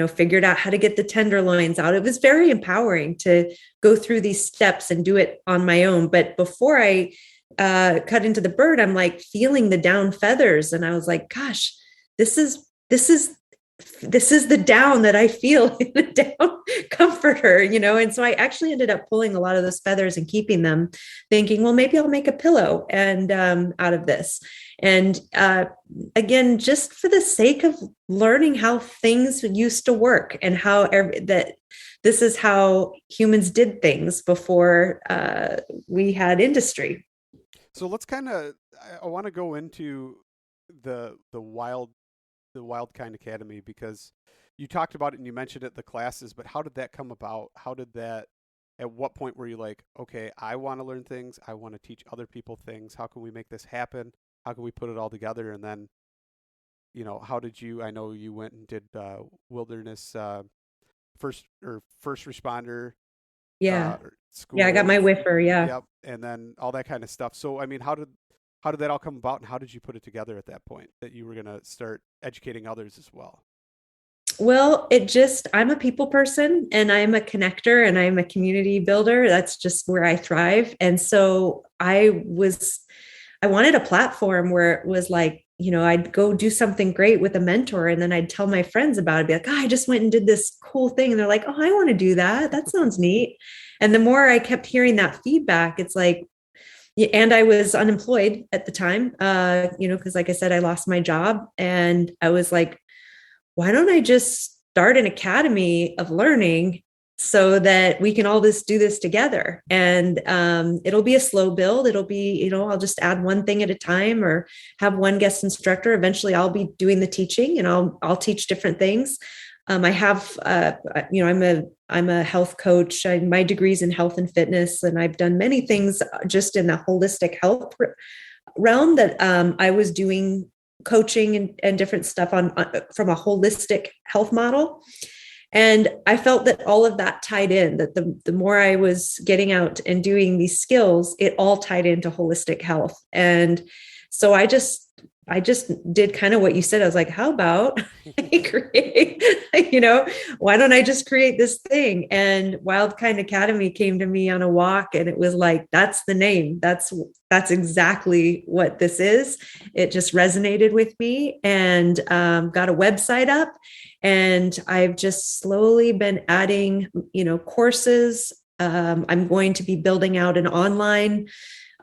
figured out how to get the tenderloins out. It was very empowering to go through these steps and do it on my own. But before I cut into the bird, I'm like feeling the down feathers, and I was like, gosh, this is the down that I feel in the down comforter, And so I actually ended up pulling a lot of those feathers and keeping them, thinking, well, maybe I'll make a pillow and out of this. And again, just for the sake of learning how things used to work and that this is how humans did things before we had industry. So let's kind of I want to go into the wild kind academy because you talked about it and you mentioned it, the classes, but how did that come about? At what point were you like, okay, I want to learn things. I want to teach other people things. How can we make this happen? How can we put it all together? And then, how did I know you went and did wilderness first responder Yeah. school. Yeah. I got my whiffer. Yeah. Yep. And then all that kind of stuff. So, I mean, how did that all come about, and how did you put it together at that point that you were going to start educating others as well? Well, I'm a people person and I'm a connector and I'm a community builder. That's just where I thrive. And so I wanted a platform where it was like, I'd go do something great with a mentor and then I'd tell my friends about it, be like, oh, I just went and did this cool thing. And they're like, oh, I want to do that. That sounds neat. And the more I kept hearing that feedback, it's like, and I was unemployed at the time, because like I said, I lost my job and I was like, why don't I just start an academy of learning so that we can all do this together? And it'll be a slow build. It'll be, I'll just add one thing at a time or have one guest instructor. Eventually I'll be doing the teaching and I'll teach different things. I have, I'm a health coach. My degree's in health and fitness, and I've done many things just in the holistic health realm that I was doing coaching and different stuff on from a holistic health model. And I felt that all of that tied in, that the more I was getting out and doing these skills, it all tied into holistic health. And so I just did kind of what you said. I was like, how about I create, why don't I just create this thing? And Wild Kind Academy came to me on a walk and it was like, that's the name. That's exactly what this is. It just resonated with me and got a website up. And I've just slowly been adding, courses. I'm going to be building out an online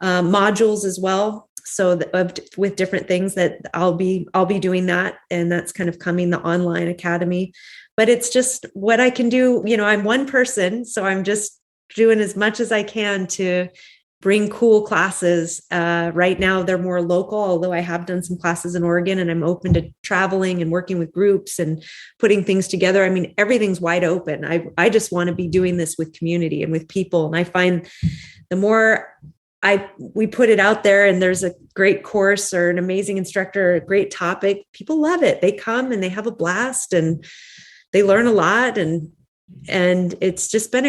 modules as well. So with different things that I'll be doing that. And that's kind of coming, the online academy, but it's just what I can do. I'm one person, so I'm just doing as much as I can to bring cool classes. Right now they're more local, although I have done some classes in Oregon and I'm open to traveling and working with groups and putting things together. I mean, everything's wide open. I just want to be doing this with community and with people. And I find the more we put it out there and there's a great course or an amazing instructor, a great topic, people love it. They come and they have a blast and they learn a lot. And it's just been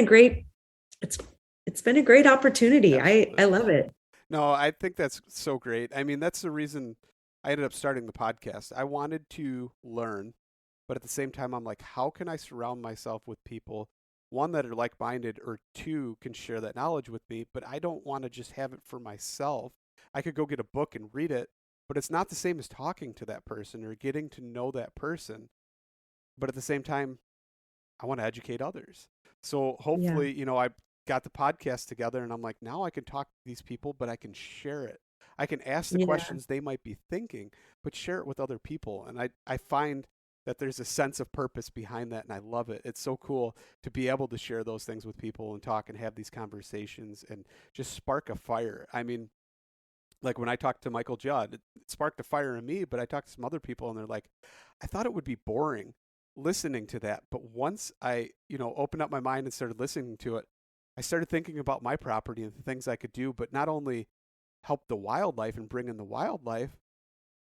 it's been a great opportunity. I love it. No, I think that's so great. I mean, that's the reason I ended up starting the podcast. I wanted to learn, but at the same time, I'm like, how can I surround myself with people, one, that are like-minded, or two, can share that knowledge with me, but I don't want to just have it for myself. I could go get a book and read it, but it's not the same as talking to that person or getting to know that person. But at the same time, I want to educate others. So hopefully, I got the podcast together and I'm like, now I can talk to these people, but I can share it. I can ask the questions they might be thinking, but share it with other people. And I find that there's a sense of purpose behind that, and I love it. It's so cool to be able to share those things with people and talk and have these conversations and just spark a fire. I mean, like when I talked to Michael Judd, it sparked a fire in me, but I talked to some other people and they're like, I thought it would be boring listening to that. But once I, opened up my mind and started listening to it, I started thinking about my property and the things I could do, but not only help the wildlife and bring in the wildlife,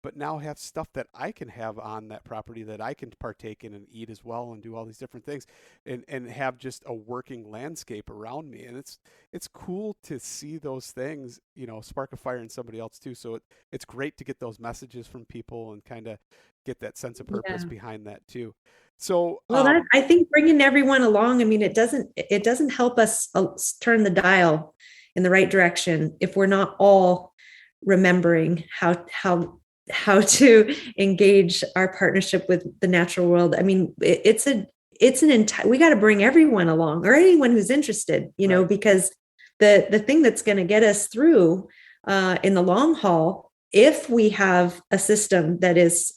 but now have stuff that I can have on that property that I can partake in and eat as well and do all these different things and have just a working landscape around me. And it's cool to see those things, spark a fire in somebody else too. So it's great to get those messages from people and kind of get that sense of purpose behind that too. So, I think bringing everyone along, I mean, it doesn't help us turn the dial in the right direction if we're not all remembering how to engage our partnership with the natural world. I mean, we got to bring everyone along, or anyone who's interested, because the thing that's going to get us through in the long haul, if we have a system that is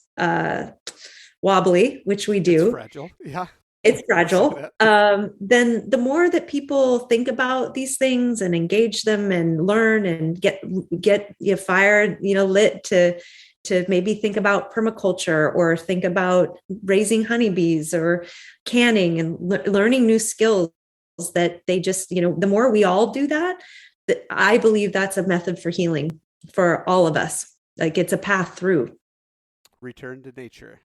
wobbly, which we do, it's fragile. Yeah. It's fragile. Then the more that people think about these things and engage them and learn and get you fired, lit to to maybe think about permaculture or think about raising honeybees or canning and learning new skills that they just, the more we all do that, I believe that's a method for healing for all of us. Like it's a path through. Return to nature.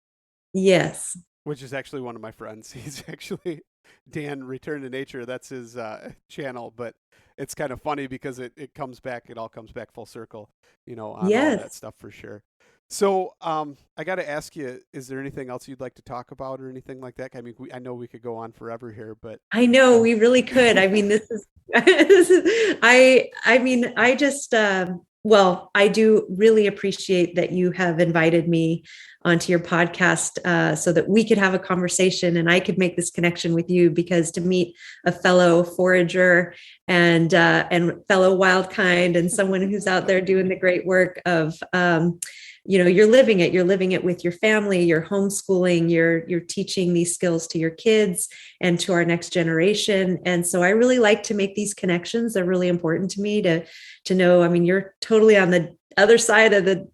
Yes. Which is actually one of my friends. He's actually Dan Return to Nature. That's his channel, but it's kind of funny because it all comes back full circle, on all that stuff for sure. So I got to ask you, is there anything else you'd like to talk about or anything like that? I mean, I know we could go on forever here, but I know we really could. I mean, I do really appreciate that you have invited me onto your podcast so that we could have a conversation and I could make this connection with you, because to meet a fellow forager and fellow wild kind and someone who's out there doing the great work of, you're living it with your family, you're homeschooling, you're teaching these skills to your kids and to our next generation. And so I really like to make these connections. They're really important to me to know, I mean, you're totally on the other side of the,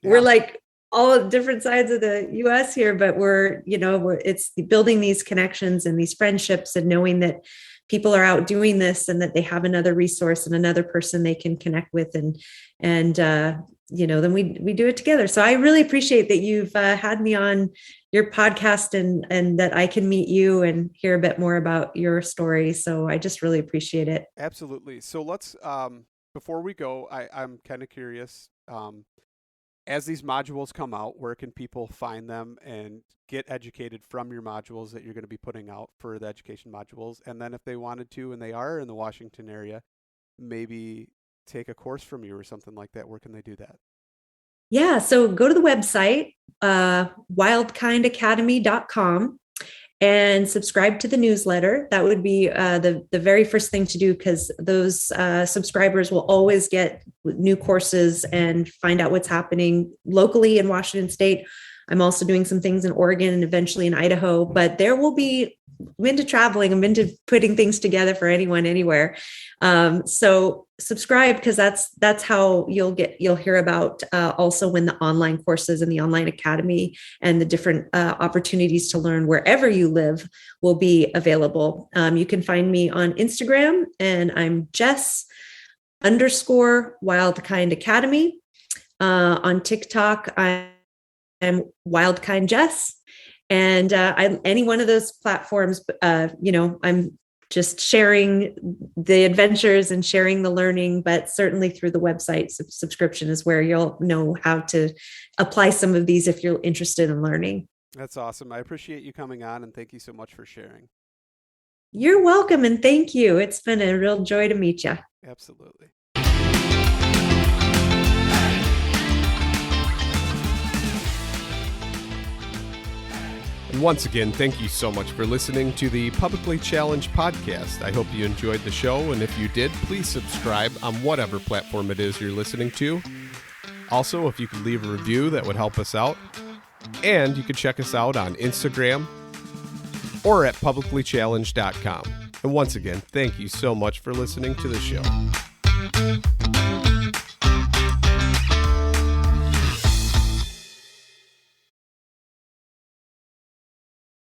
we're like all different sides of the US here, but it's building these connections and these friendships and knowing that people are out doing this and that they have another resource and another person they can connect with and then we do it together. So I really appreciate that you've had me on your podcast and that I can meet you and hear a bit more about your story. So I just really appreciate it. Absolutely. So let's, before we go, I'm kind of curious, as these modules come out, where can people find them and get educated from your modules that you're going to be putting out for the education modules? And then if they wanted to, and they are in the Washington area, maybe take a course from you or something like that, where can they do that? Yeah. So go to the website, wildkindacademy.com, and subscribe to the newsletter. That would be the very first thing to do, because those subscribers will always get new courses and find out what's happening locally in Washington State. I'm also doing some things in Oregon and eventually in Idaho, but there will be, I'm into traveling, I'm into putting things together for anyone, anywhere. So subscribe, because that's how you'll hear about also when the online courses and the online academy and the different opportunities to learn wherever you live will be available. You can find me on Instagram, and I'm Jess_WildKindAcademy. On TikTok, I'm WildKind Jess. And any one of those platforms, I'm just sharing the adventures and sharing the learning, but certainly through the website subscription is where you'll know how to apply some of these if you're interested in learning. That's awesome. I appreciate you coming on, and thank you so much for sharing. You're welcome. And thank you. It's been a real joy to meet you. Absolutely. And once again, thank you so much for listening to the Publicly Challenged podcast. I hope you enjoyed the show, and if you did, please subscribe on whatever platform it is you're listening to. Also, if you could leave a review, that would help us out. And you can check us out on Instagram or at publiclychallenged.com. And once again, thank you so much for listening to the show.